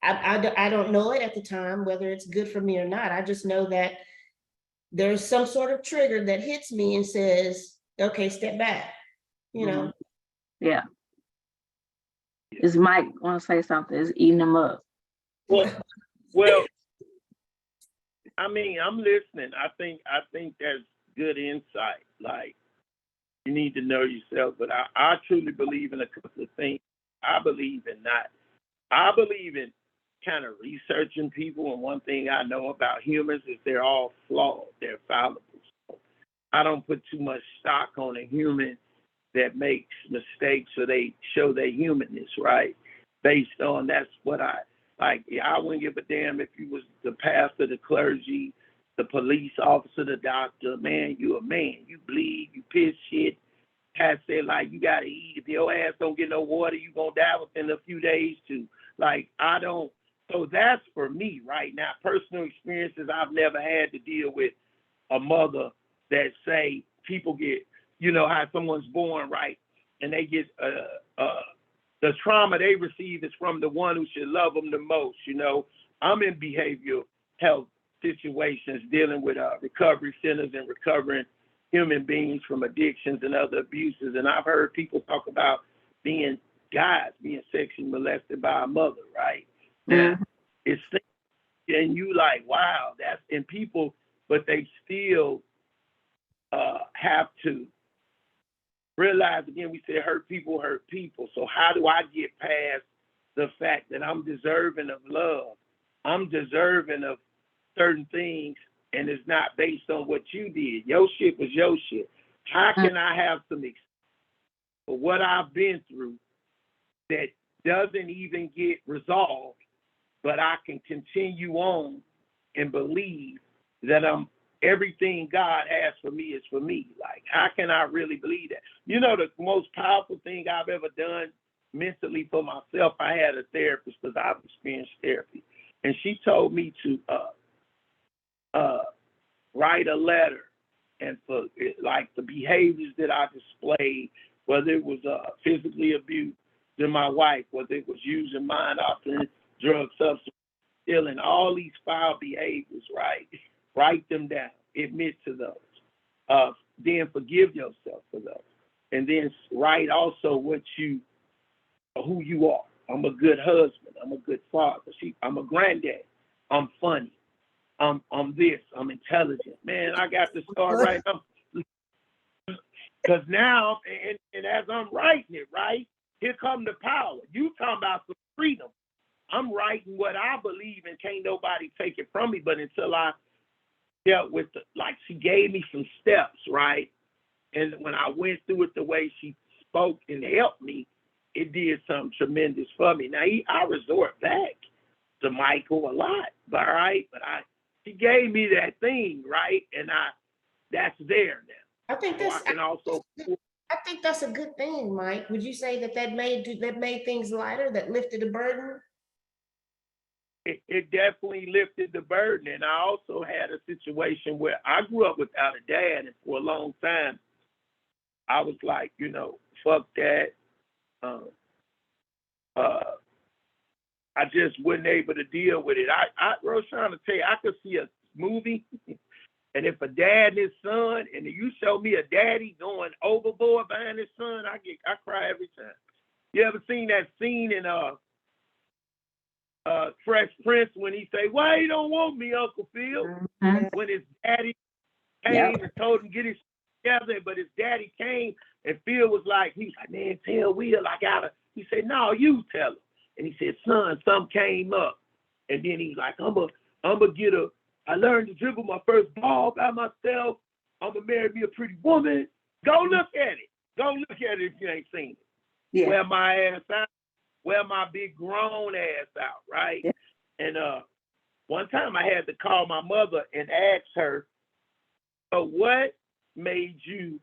I don't know it at the time, whether it's good for me or not. I just know that there's some sort of trigger that hits me and says, okay, step back, Yeah. Is Mike want to say something? Is eating him up? well, I mean, I'm listening. I think that's good insight. Like, you need to know yourself. But I truly believe in a couple of things. I believe in kind of researching people. And one thing I know about humans is they're all flawed. They're fallible. So I don't put too much stock on a human that makes mistakes or they show their humanness, right? Based on that's what I like. I wouldn't give a damn if you was the pastor, the clergy, the police officer, the doctor. Man, you a man. You bleed, you piss shit. Has said like you gotta eat. If your ass don't get no water, you gonna die within a few days too. Like I don't. So that's for me right now. Personal experiences. I've never had to deal with a mother that say people get, you know, how someone's born right and they get the trauma they receive is from the one who should love them the most. You know, I'm in behavioral health situations dealing with recovery centers and recovering human beings from addictions and other abuses. And I've heard people talk about being guys being sexually molested by a mother, right? Now, it's and you like, wow, that's in people, but they still have to realize, again, we said hurt people hurt people. So how do I get past the fact that I'm deserving of love? I'm deserving of certain things, and it's not based on what you did. Your shit was your shit. How can I have some for what I've been through that doesn't even get resolved, but I can continue on and believe that everything God has for me is for me. Like, how can I really believe that? You know, the most powerful thing I've ever done mentally for myself, I had a therapist because I've experienced therapy. And she told me to write a letter and for like the behaviors that I displayed, whether it was physically abused to my wife, whether it was using mind altering, drug substance, stealing, all these foul behaviors, right? Write them down, admit to those, then forgive yourself for those. And then write also who you are. I'm a good husband. I'm a good father. I'm a granddad. I'm funny. I'm this. I'm intelligent. Man, I got to start writing. Because now, and as I'm writing it, right, here come the power. You talking about some freedom. I'm writing what I believe and can't nobody take it from me. But until I dealt with she gave me some steps, right? And when I went through it the way she spoke and helped me, it did something tremendous for me. Now, I resort back to Michael a lot, but she gave me that thing, right? And that's there now. I think I think that's a good thing, Mike. Would you say that made things lighter, that lifted the burden? It definitely lifted the burden. And I also had a situation where I grew up without a dad, and for a long time, I was like, you know, fuck that. I just wasn't able to deal with it. I was trying to tell you, I could see a movie, and if a dad and his son, and you show me a daddy going overboard behind his son, I cry every time. You ever seen that scene in Fresh Prince when he say, "Why you don't want me, Uncle Phil?" When his daddy came and told him get his together, but his daddy came and Phil was like, man, tell Will I gotta. He said, no, you tell him. And he said, son, something came up. And then he's like, I'm gonna get I learned to dribble my first ball by myself. I'm gonna marry me a pretty woman. Go look at it. Go look at it if you ain't seen it. Yeah. Wear my ass out. Wear my big grown ass out, right? Yeah. And one time I had to call my mother and ask her, so what made you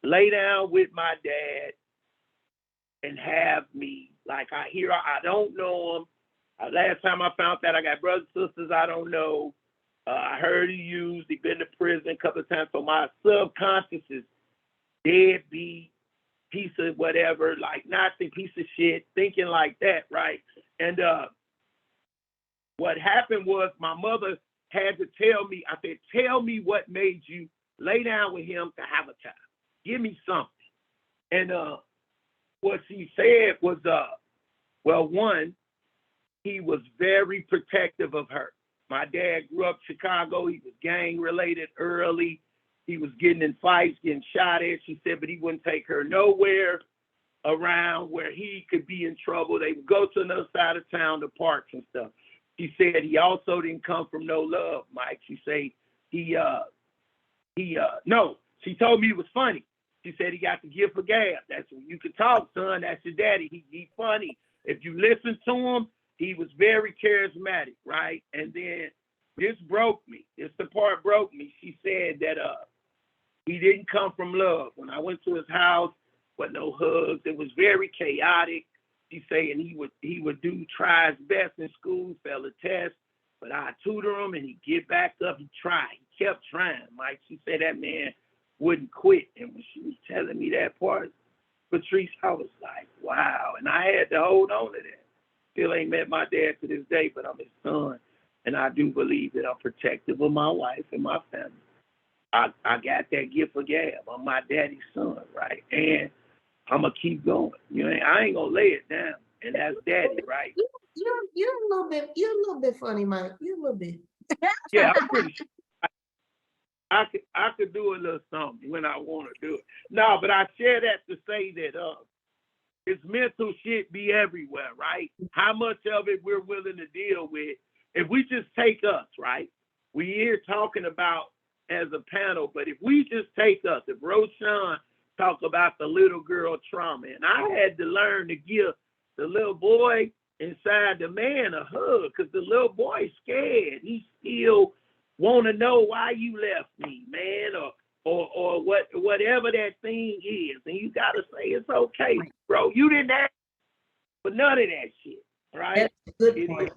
lay down with my dad and have me? Like I don't know him. Last time I found that I got brothers and sisters I don't know. I heard he used, he been to prison a couple of times. So my subconscious is deadbeat, piece of whatever, like Nazi piece of shit, thinking like that, right? And what happened was my mother had to tell me, I said, tell me what made you lay down with him to have a child. Give me something. And what she said was, well, one, he was very protective of her. My dad grew up in Chicago. He was gang related early. He was getting in fights, getting shot at. She said, but he wouldn't take her nowhere around where he could be in trouble. They would go to another side of town, to parks and stuff. She said he also didn't come from no love, Mike. She said no, she told me it was funny. She said he got the gift for gab. That's when you can talk, son. That's your daddy. He funny. If you listen to him, he was very charismatic, right? And then this broke me. This the part broke me. She said that he didn't come from love. When I went to his house, with no hugs, it was very chaotic. She saying he would try his best in school, fail a test, but I tutor him and he'd get back up and try. He kept trying, Mike. She said that man wouldn't quit. And when she was telling me that part, Patrice, I was like, wow. And I had to hold on to that. Still ain't met my dad to this day, but I'm his son. And I do believe that I'm protective of my wife and my family. I got that gift for gab. I'm my daddy's son, right? And I'm going to keep going. I ain't going to lay it down. And that's daddy, right? You're a little bit funny, Mike. You're a little bit. Yeah, I'm pretty sure. I could do a little something when I want to do it. No, but I share that to say that it's mental shit be everywhere, right? How much of it we're willing to deal with. If we just take us, right? We here talking about as a panel, but if we just take us, if Roshan talk about the little girl trauma, and I had to learn to give the little boy inside the man a hug, because the little boy's scared. He still want to know why you left me, man, or whatever that thing is. And you got to say, it's okay, bro. You didn't ask for none of that shit, right? That's a good point.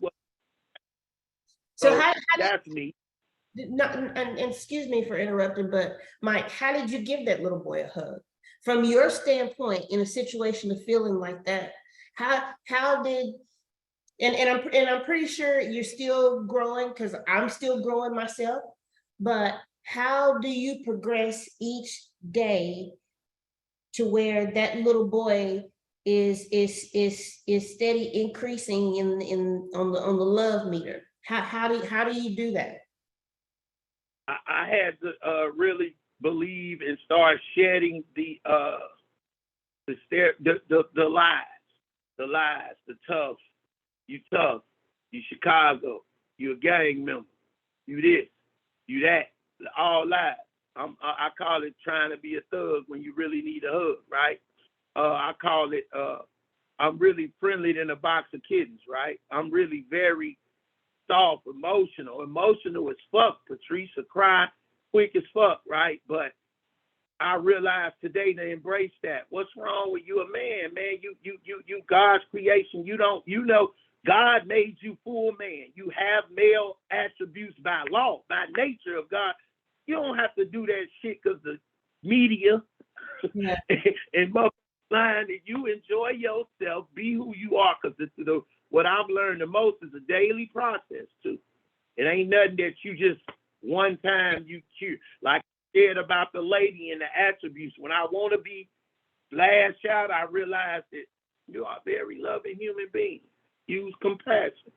So that's me. And excuse me for interrupting, but Mike, how did you give that little boy a hug? From your standpoint, in a situation of feeling like that, how did, and I'm pretty sure you're still growing, because I'm still growing myself, but how do you progress each day to where that little boy is steady increasing on the love meter? How do you do that? I had to really believe and start shedding the lies, the tough. You tough, you Chicago, you a gang member, you this, you that, all lies. I call it trying to be a thug when you really need a hug, right? I call it I'm really friendly than a box of kittens, right? I'm really very soft, emotional as fuck. Patricia cry quick as fuck, right? But I realized today to embrace that. What's wrong with you, a man? You God's creation. You know God made you full man. You have male attributes by law, by nature of God. You don't have to do that shit because the media and line that you enjoy yourself, be who you are, because what I've learned the most is a daily process too. It ain't nothing that you just one time you cure. Like I said about the lady and the attributes. When I want to be lash out, I realize that you are a very loving human being. Use compassion.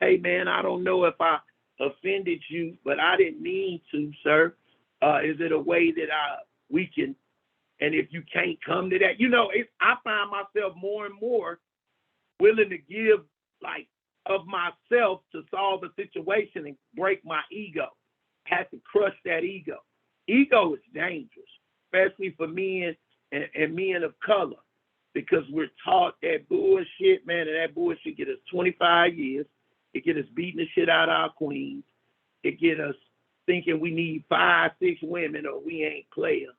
Hey man, I don't know if I offended you, but I didn't mean to, sir. Is it a way that we can? And if you can't come to that, I find myself more and more willing to give like of myself to solve a situation and break my ego. I have to crush that ego. Ego is dangerous, especially for men and men of color, because we're taught that bullshit, man, and that bullshit get us 25 years. It get us beating the shit out of our queens. It get us thinking we need 5, 6 women or we ain't player.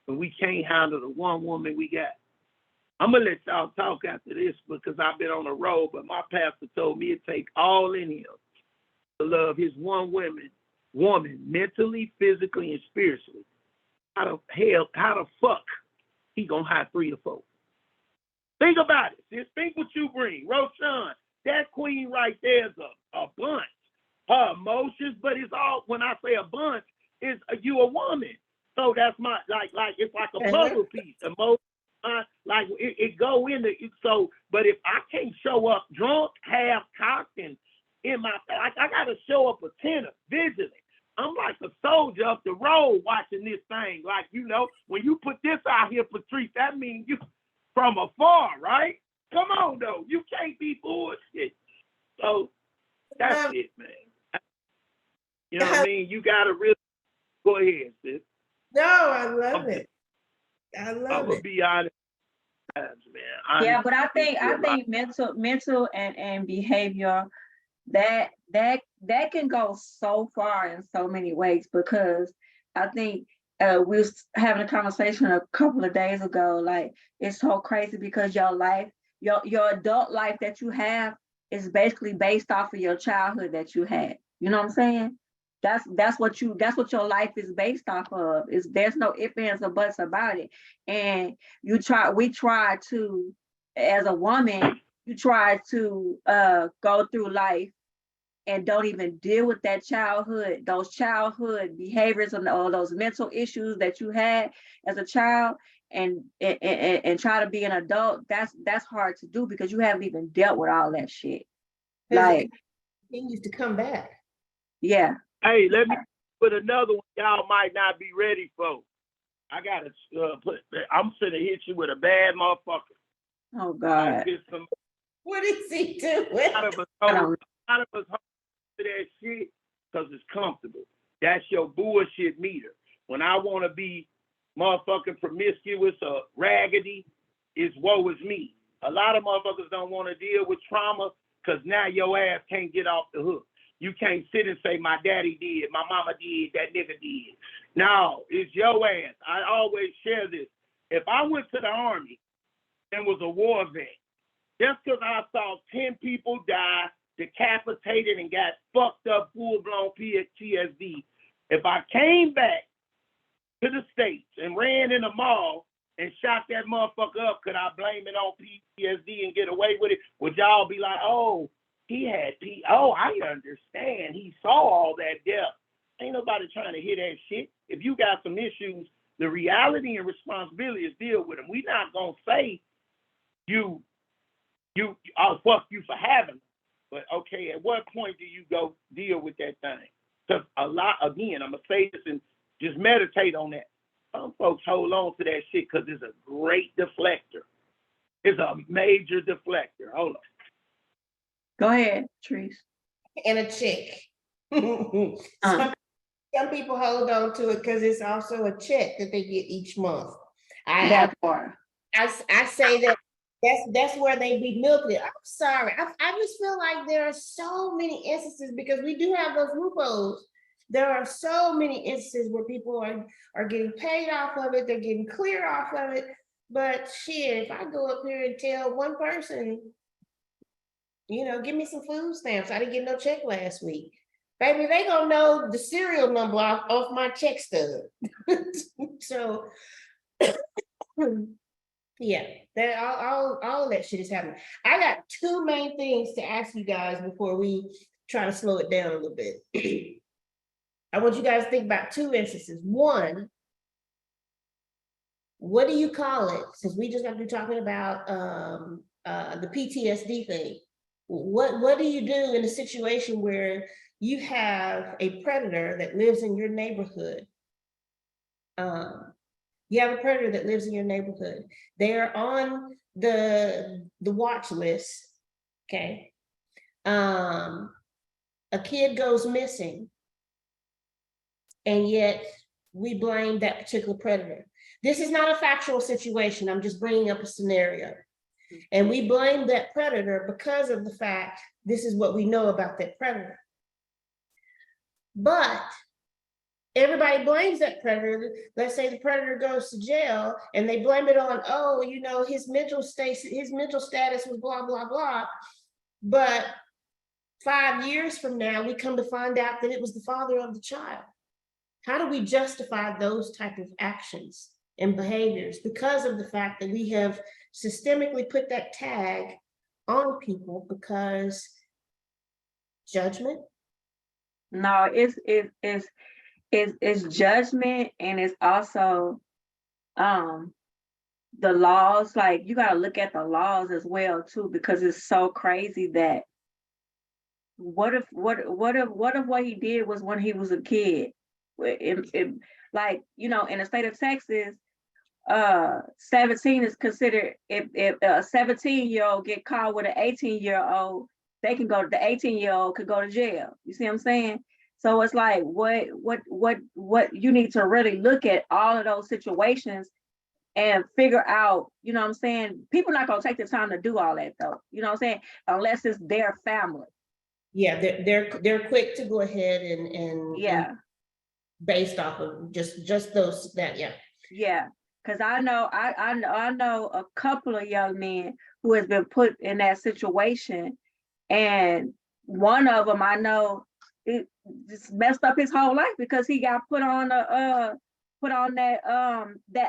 But we can't handle the one woman we got. I'm going to let y'all talk after this because I've been on the road, but my pastor told me it take all in him to love his one woman, mentally, physically, and spiritually. How the fuck he going to have 3 or 4? Think about it. Just think what you bring. Roshan, that queen right there is a bunch. Her emotions, but it's all, when I say a bunch, is you a woman. So that's my, like it's like a puzzle piece. Emotion, like it go into it. So, but if I can't show up drunk, half cocked, and in my, like I got to show up a road watching this thing. Like, you know, when you put this out here, Patrice, that means you from afar, right? Come on, though. You can't be bullshit. So that's it, man. You know what I mean? You got to really go ahead, sis. No, I love it. I I'm love going to it. be honest, man. Yeah, but I think mental and behavior that can go so far in so many ways, because I think we was having a conversation a couple of days ago. Like, it's so crazy because your life, your adult life that you have is basically based off of your childhood that you had. You know what I'm saying? That's what your life is based off of. There's no ifs, ands, or buts about it. And we try to, as a woman, you try to go through life and don't even deal with those childhood behaviors or those mental issues that you had as a child, and try to be an adult. That's hard to do because you haven't even dealt with all that shit. Like, It continues to come back. yeah. Hey, let me put another one y'all might not be ready for. I got to I'm finna hit you with a bad motherfucker. Oh, God. What is he doing? A lot of us hold to that shit because it's comfortable. That's your bullshit meter. When I want to be motherfucking promiscuous or raggedy, it's woe is me. A lot of motherfuckers don't want to deal with trauma because now your ass can't get off the hook. You can't sit and say, my daddy did, my mama did, that nigga did. No, it's your ass. I always share this. If I went to the Army and was a war vet, just because I saw 10 people die, decapitated, and got fucked up, full-blown PTSD, if I came back to the States and ran in a mall and shot that motherfucker up, could I blame it on PTSD and get away with it? Would y'all be like, oh, he had I understand. He saw all that death. Ain't nobody trying to hear that shit. If you got some issues, the reality and responsibility is deal with them. We not gonna say I'll fuck you for having them. But okay, at what point do you go deal with that thing? Because again, I'm gonna say this and just meditate on that. Some folks hold on to that shit because it's a great deflector. It's a major deflector. Hold on. Go ahead, Trees. And a check. Some people hold on to it because it's also a check that they get each month. I say that's where they be milking it. I'm sorry. I just feel like there are so many instances, because we do have those loopholes. There are so many instances where people are getting paid off of it. They're getting clear off of it. But shit, if I go up here and tell one person, give me some food stamps, I didn't get no check last week. Baby, they gonna know the serial number off my check stub. So, yeah, all of that shit is happening. I got two main things to ask you guys before we try to slow it down a little bit. I want you guys to think about two instances. One, what do you call it? Since we just got to be talking about the PTSD thing. What do you do in a situation where you have a predator that lives in your neighborhood? You have a predator that lives in your neighborhood. They're on the watch list. Okay. A kid goes missing, and yet we blame that particular predator. This is not a factual situation. I'm just bringing up a scenario. And we blame that predator because of the fact this is what we know about that predator. But everybody blames that predator. Let's say the predator goes to jail and they blame it on, his mental status was blah, blah, blah. But 5 years from now, we come to find out that it was the father of the child. How do we justify those type of actions and behaviors? Because of the fact that we have systemically put that tag on people because judgment? No, it's judgment, and it's also the laws. Like, you got to look at the laws as well too, because it's so crazy that what if what he did was when he was a kid? like, you know, in the state of Texas, 17 is considered, if a 17-year-old get caught with an 18-year-old, they can go, the 18-year-old could go to jail. You see what I'm saying? So it's like, what you need to really look at all of those situations and figure out, you know what I'm saying? People not gonna take the time to do all that though, you know what I'm saying? Unless it's their family. Yeah, they're quick to go ahead and Yeah, based off of just those, that, yeah. yeah. Cause I know a couple of young men who has been put in that situation. And one of them, I know, it just messed up his whole life because he got put on that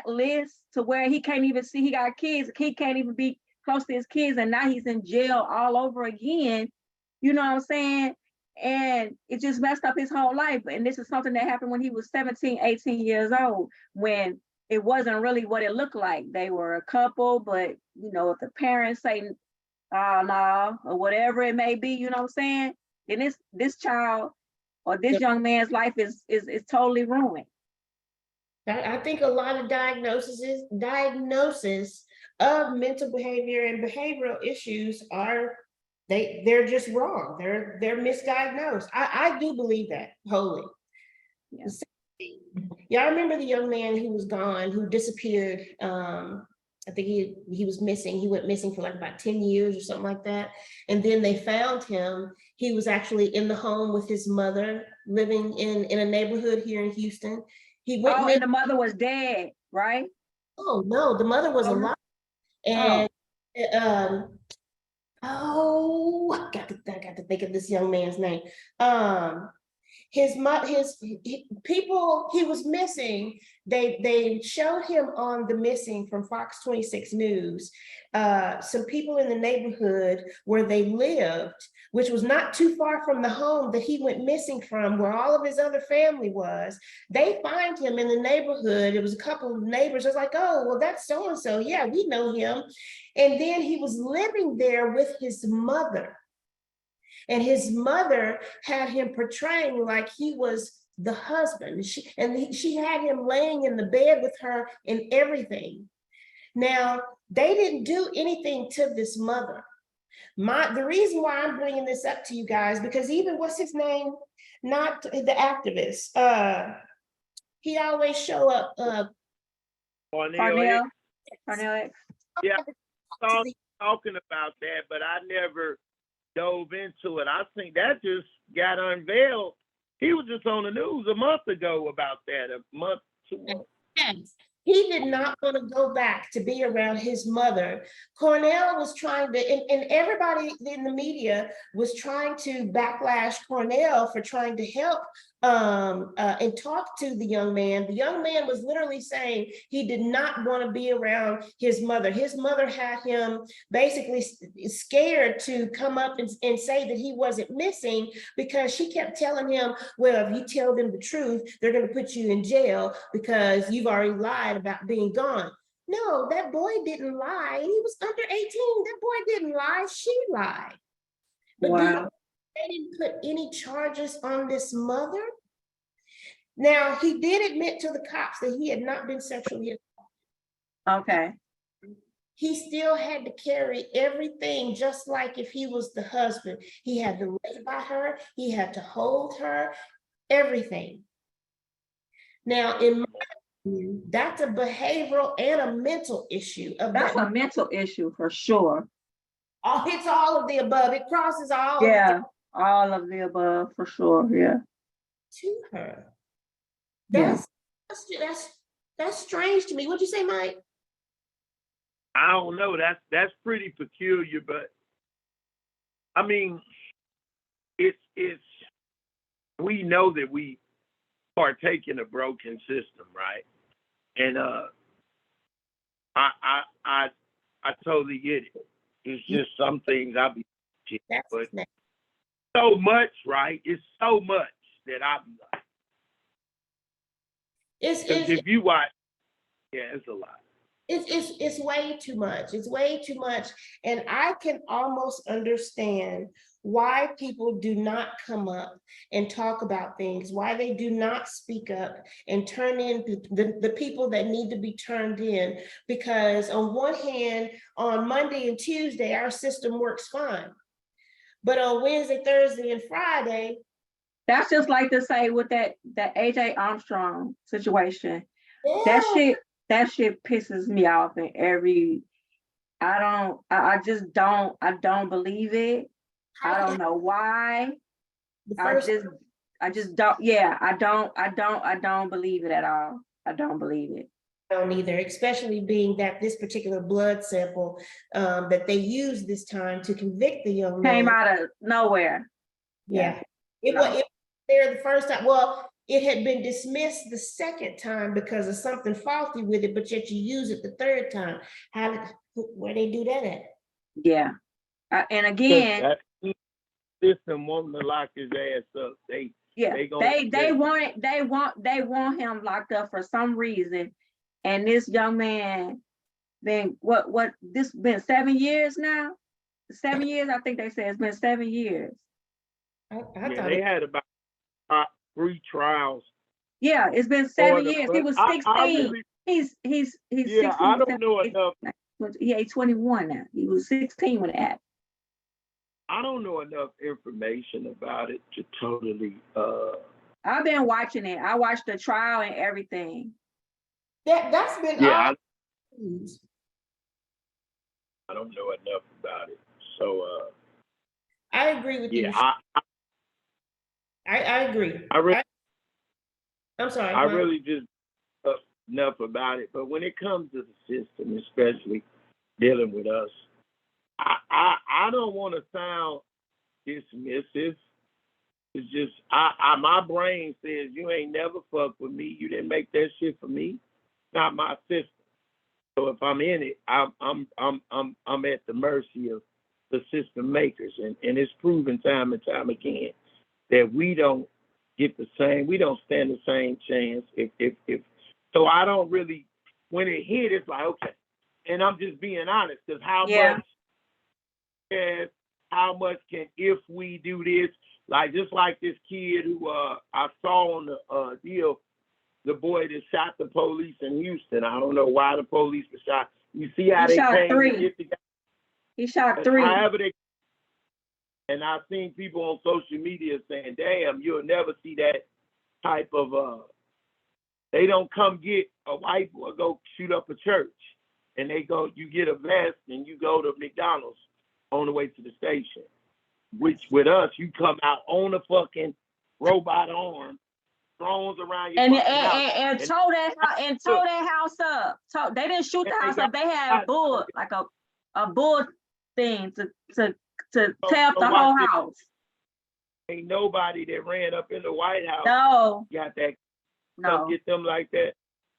list to where he can't even see, he got kids, he can't even be close to his kids, and now he's in jail all over again. You know what I'm saying? And it just messed up his whole life. And this is something that happened when he was 17, 18 years old, when it wasn't really what it looked like. They were a couple, but you know, if the parents say, oh no, or whatever it may be, you know what I'm saying? Then this child or this young man's life is totally ruined. I think a lot of diagnosis of mental behavior and behavioral issues are, they're just wrong. They're misdiagnosed. I do believe that wholly. Yeah. Y'all remember the young man who was gone, who disappeared? I think he was missing. He went missing for like about 10 years or something like that. And then they found him. He was actually in the home with his mother, living in a neighborhood here in Houston. He went and the mother was dead, right? Oh no, the mother was alive. And I got to think of this young man's name. His people, he was missing. They showed him on the Missing from Fox 26 News. Some people in the neighborhood where they lived, which was not too far from the home that he went missing from, where all of his other family was. They find him in the neighborhood. It was a couple of neighbors. I was like, oh, well, that's so-and-so. Yeah, we know him. And then he was living there with his mother. And his mother had him portraying like he was the husband. She had him laying in the bed with her and everything. Now, they didn't do anything to this mother. The reason why I'm bringing this up to you guys, because even, what's his name? Not the activist. He always show up. Cornel. Yeah, I talking about that, but I never dove into it. I think that just got unveiled. He was just on the news a month ago about that, a month, 2 months. Yes. He did not want to go back to be around his mother. Cornel was trying to, and everybody in the media was trying to backlash Cornel for trying to help and talk to the young man. The young man was literally saying he did not want to be around his mother. His mother had him basically scared to come up and say that he wasn't missing, because she kept telling him, well, if you tell them the truth, they're going to put you in jail because you've already lied about being gone. No, that boy didn't lie. He was under 18. That boy didn't lie. She lied. But wow. they didn't put any charges on this mother. Now, he did admit to the cops that he had not been sexually assaulted. Okay. He still had to carry everything, just like if he was the husband. He had to lay by her. He had to hold her, everything. Now, in my opinion, that's a behavioral and a mental issue. That's a mental issue for sure. It's all of the above. It crosses all. Yeah, all of the above for sure. Yeah. To her. That's strange to me. What'd you say, Mike? I don't know. That's pretty peculiar, but I mean, it's we know that we partake in a broken system, right? And I totally get it. It's just some things I be, but so much, right? It's so much that I be like, if you watch, yeah, it's a lot. It's way too much. It's way too much. And I can almost understand why people do not come up and talk about things, why they do not speak up and turn in the people that need to be turned in. Because on one hand, on Monday and Tuesday, our system works fine. But on Wednesday, Thursday, and Friday, That's just like to say with that AJ Armstrong situation. yeah, That shit pisses me off in every. I just don't. I don't believe it. I don't know why. the I first just don't. Yeah, I don't believe it at all. I don't believe it. don't either, especially being that this particular blood sample that they used this time to convict the young Came man. out of nowhere. Yeah, No. it was there the first time. Well, it had been dismissed the second time because of something faulty with it, but yet you use it the third time. Where they do that at? Yeah. And again, That system wanting to lock his ass up. yeah, they want him locked up for some reason. And this young man been this been 7 years now? 7 years, I think they said it's been 7 years. I Yeah, thought they it, had about 3 trials. Yeah, it's been for 7 years. He but was I 16. really, He's yeah, 16. I don't know enough. Yeah, he's 21 now. He was 16 when it happened. I don't know enough information about it to totally. I've been watching it. I watched the trial and everything. that's been Yeah, all news. I don't know enough about it. So I agree with you. yeah, I agree. I'm sorry. I Mike. really just enough about it. But when it comes to the system, especially dealing with us, I don't want to sound dismissive. It's just my brain says you ain't never fucked with me. You didn't make that shit for me. Not my system. So if I'm in it, I'm at the mercy of the system makers, and it's proven time and time again that we don't get we don't stand the same chance. If so, I don't really. When it hit, it's like okay, and I'm just being honest because how much can if we do this, like just like this kid who I saw on the deal, the boy that shot the police in Houston. I don't know why the police were shot. You see how He they shot came to 3. get the guy. He shot 3. However they, and I've seen people on social media saying, "Damn, you'll never see that type of." They don't come get a white boy go shoot up a church, and they go. You get a vest and you go to McDonald's on the way to the station. Which with us, you come out on a fucking robot arm, drones around your house, and tow that house up. They didn't shoot the house up. They had a bull, like a bull thing to tear up the whole house. Ain't nobody that ran up in the White House No. got that. No. Get them like that.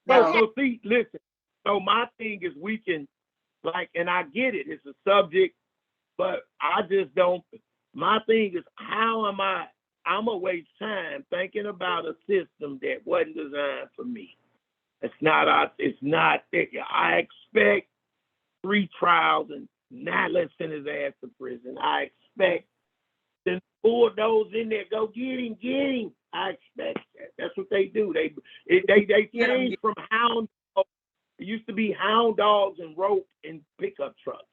No. So see, listen. So my thing is we can and I get it. It's a subject, but I just don't. My thing is how am I? I'm gonna waste time thinking about a system that wasn't designed for me. It's not. I expect 3 trials and not let's send his ass to prison. I expect then 4 of those in there. Go get him. I expect that. That's what they do. They changed from hound. It used to be hound dogs and rope and pickup trucks.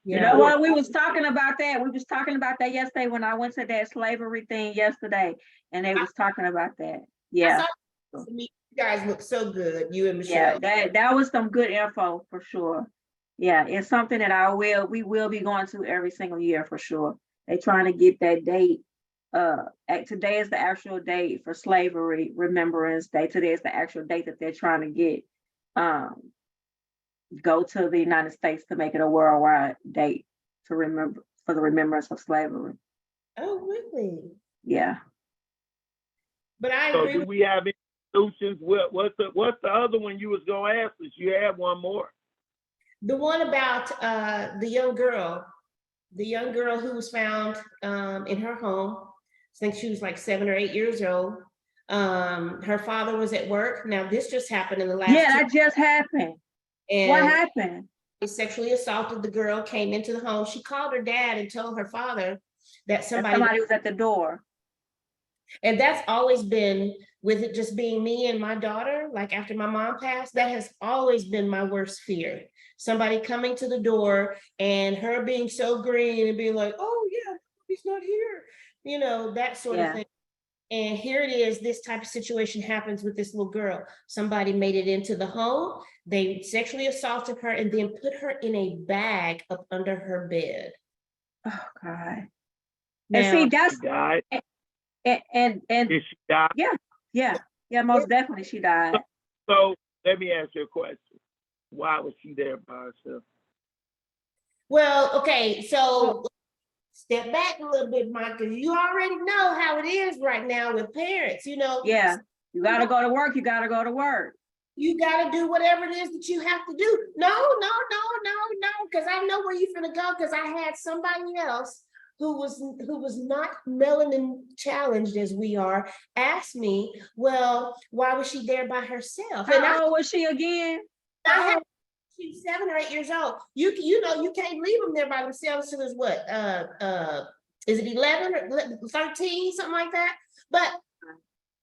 You know what? We was talking about that. We was talking about that yesterday when I went to that slavery thing yesterday, and they was talking about that. Yeah. You guys look so good, you and Michelle. Yeah, that was some good info for sure. Yeah, it's something that we will be going to every single year for sure. They're trying to get that date. Today is the actual date for Slavery Remembrance Day. Today is the actual date that they're trying to get. Go to the United States to make it a worldwide date to remember for the remembrance of slavery. Oh, really? Yeah. But I So agree. do we have any solutions? What's the other one you was gonna ask us? You had one more. The one about the young girl who was found in her home. I think she was like 7 or 8 years old. Her father was at work. Now this just happened in the last. Yeah, that just happened. What And happened? he sexually assaulted the girl, came into the home. She called her dad and told her father that That somebody, somebody was at the door. and that's always been, with it just being me and my daughter, like after my mom passed, that has always been my worst fear. Somebody coming to the door and her being so green and being like, oh yeah, he's not here, you know, that sort of Yeah. thing. And here it is, this type of situation happens with this little girl. Somebody made it into the home, they sexually assaulted her and then put her in a bag up under her bed. Oh God. And Now, see, She that's died. and Did she die? yeah, most definitely she died. So let me ask you a question. Why was she there by herself? well, okay, so step back a little bit, Mike, because you already know how it is right now with parents, you know. Yeah. You gotta go to work, you gotta go to work. You gotta do whatever it is that you have to do. No, because I know where you're gonna go, because I had somebody else who was not melanin challenged as we are, ask me, well, why was she there by herself? And How old was she again? I had, she was 7 or 8 years old. You know, you can't leave them there by themselves till it's what, is it 11 or 13, something like that? But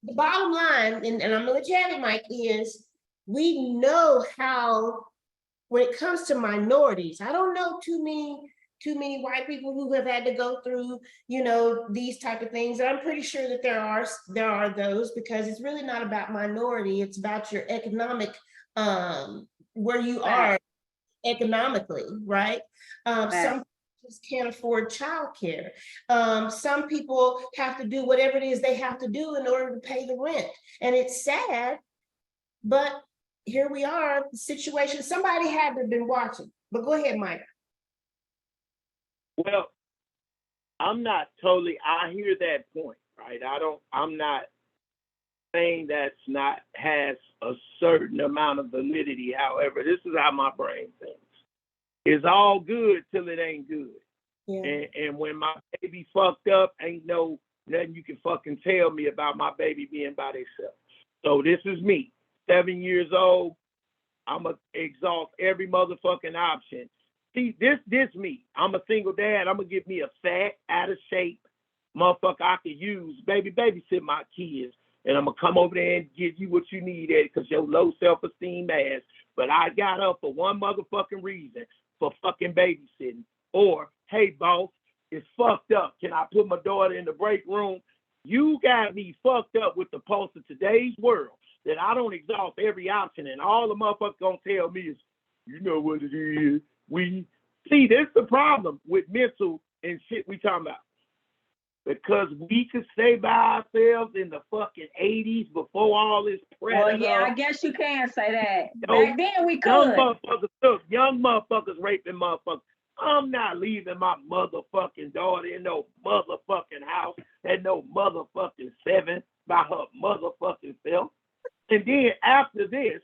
the bottom line, and I'm gonna let you have it, Mike, is we know how, when it comes to minorities, I don't know too many white people who have had to go through, you know, these type of things. I'm pretty sure that there are those, because it's really not about minority, it's about your economic, where you are economically, right? Some just can't afford childcare. Some people have to do whatever it is they have to do in order to pay the rent. And it's sad, but here we are, the situation, somebody had to have been watching. But go ahead, Mike. Well, I'm not totally, I hear that point, right? I'm not saying that's not, has a certain amount of validity. However, this is how my brain thinks. It's all good till it ain't good. Yeah. And when my baby fucked up, ain't no nothing you can fucking tell me about my baby being by themselves. So this is me, 7 years old. I'ma exhaust every motherfucking option. See, this me. I'm a single dad. I'ma give me a fat, out of shape motherfucker I can use. Babysit my kids. And I'm gonna come over there and give you what you need, Eddie, because your low self-esteem ass. But I got up for one motherfucking reason, for fucking babysitting. Or, hey, boss, it's fucked up. Can I put my daughter in the break room? You got me fucked up with the pulse of today's world, that I don't exhaust every option, and all the motherfuckers gonna tell me is, you know what it is. We see, this the problem with mental and shit we talking about. Because we could stay by ourselves in the fucking 80s before all this predator. Well, yeah, I guess you can say that. Yo, Back then we young could. motherfuckers, look, young motherfuckers raping motherfuckers. I'm not leaving my motherfucking daughter in no motherfucking house at no motherfucking 7 by her motherfucking self. And then after this,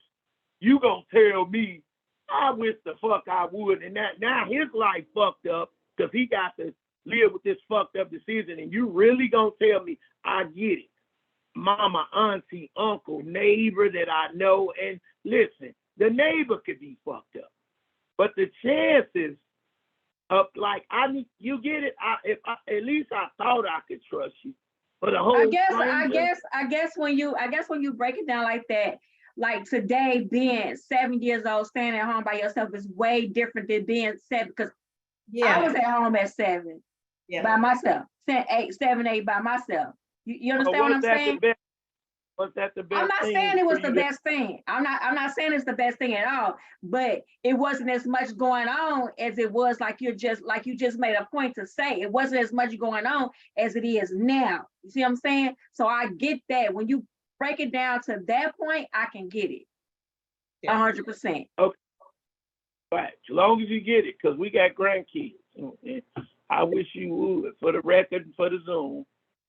you gonna tell me, I wish the fuck I would. And that now his life fucked up because he got to live with this fucked up decision. And you really gonna tell me, I get it. Mama, auntie, uncle, neighbor that I know. And listen, the neighbor could be fucked up. But the chances of, like, you get it. At least I thought I could trust you. But the whole I guess when you break it down like that, like today being 7 years old, staying at home by yourself is way different than being 7. Because I was at home at 7 by myself, 7, 8 by myself. You understand what I'm saying? Was that the best I'm not thing saying it was for the you best thing. I'm not saying it's the best thing at all, but it wasn't as much going on as it was, like you just made a point to say. It wasn't as much going on as it is now. You see what I'm saying? So I get that. When you break it down to that point, I can get it. 100%. Okay. Right. As long as you get it, because we got grandkids. I wish you would, for the record and for the Zoom.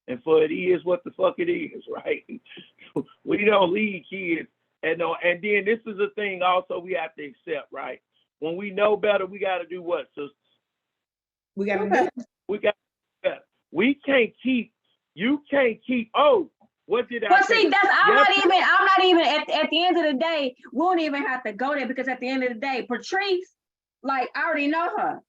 And for it is what the fuck it is, right? We don't leave kids. And then this is a thing also we have to accept, right? When we know better, we got to do what, sisters? We got to do. We got to do better. You can't keep, oh, What did I But say? see, I'm not Yes, even at the end of the day, we don't even have to go there because at the end of the day, Patrice, like I already know her.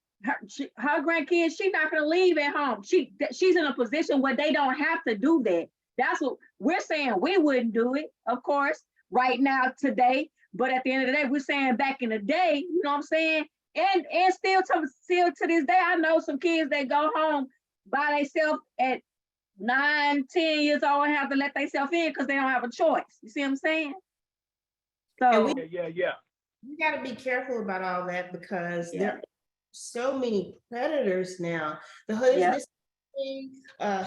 Her grandkids, she's not gonna leave at home. She's in a position where they don't have to do that. That's what we're saying. We wouldn't do it, of course, right now, today. But at the end of the day, we're saying back in the day, you know what I'm saying? And still to this day, I know some kids that go home by themselves at 9, 10 years old and have to let themselves in because they don't have a choice. You see what I'm saying? And So yeah. we got to be careful about all that because yeah, there are so many predators now. Yeah. This thing,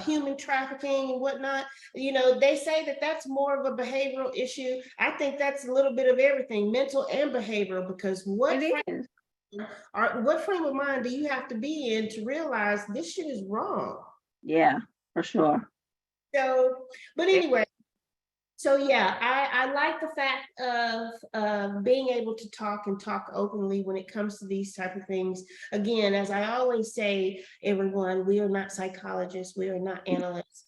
human trafficking and whatnot. You know, they say that that's more of a behavioral issue. I think that's a little bit of everything, mental and behavioral, because it is. what frame of mind do you have to be in to realize this shit is wrong? Yeah, for sure. So, but anyway, so yeah, I like the fact of being able to talk and talk openly when it comes to these type of things. Again, as I always say, everyone, we are not psychologists, we are not analysts.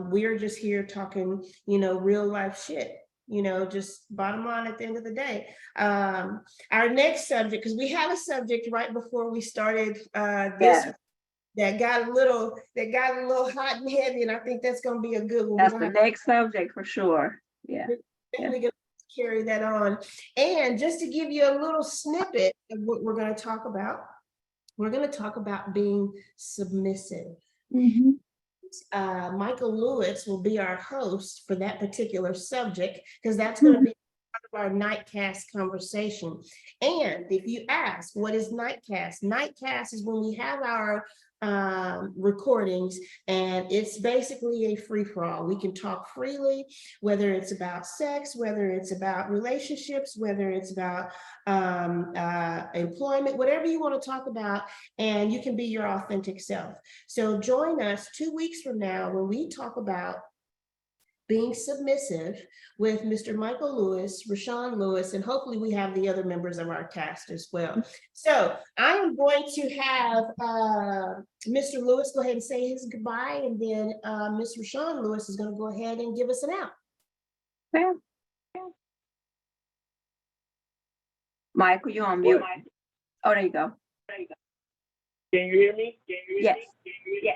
We are just here talking, you know, real life shit. You know, just bottom line at the end of the day. Our next subject, because we had a subject right before we started this Yeah, that got a little hot and heavy, and I think that's going to be a good one. We're that's gonna the have next subject for sure. Yeah. definitely going to carry that on. And just to give you a little snippet of what we're going to talk about, we're going to talk about being submissive. Mhm. Michael Lewis will be our host for that particular subject because that's going to be part of our Nightcast conversation. And if you ask, what is Nightcast? Nightcast is when we have our recordings, and it's basically a free-for-all. We can talk freely, whether it's about sex, whether it's about relationships, whether it's about employment, whatever you want to talk about, and you can be your authentic self. So join us 2 weeks from now when we talk about being submissive with Mr. Michael Lewis, Rashawn Lewis, and hopefully we have the other members of our cast as well. So I am going to have Mr. Lewis go ahead and say his goodbye, and then Ms. Rashawn Lewis is going to go ahead and give us an out. Yeah. Michael, you on mute. Oh, there you go. Can you hear me? Yes.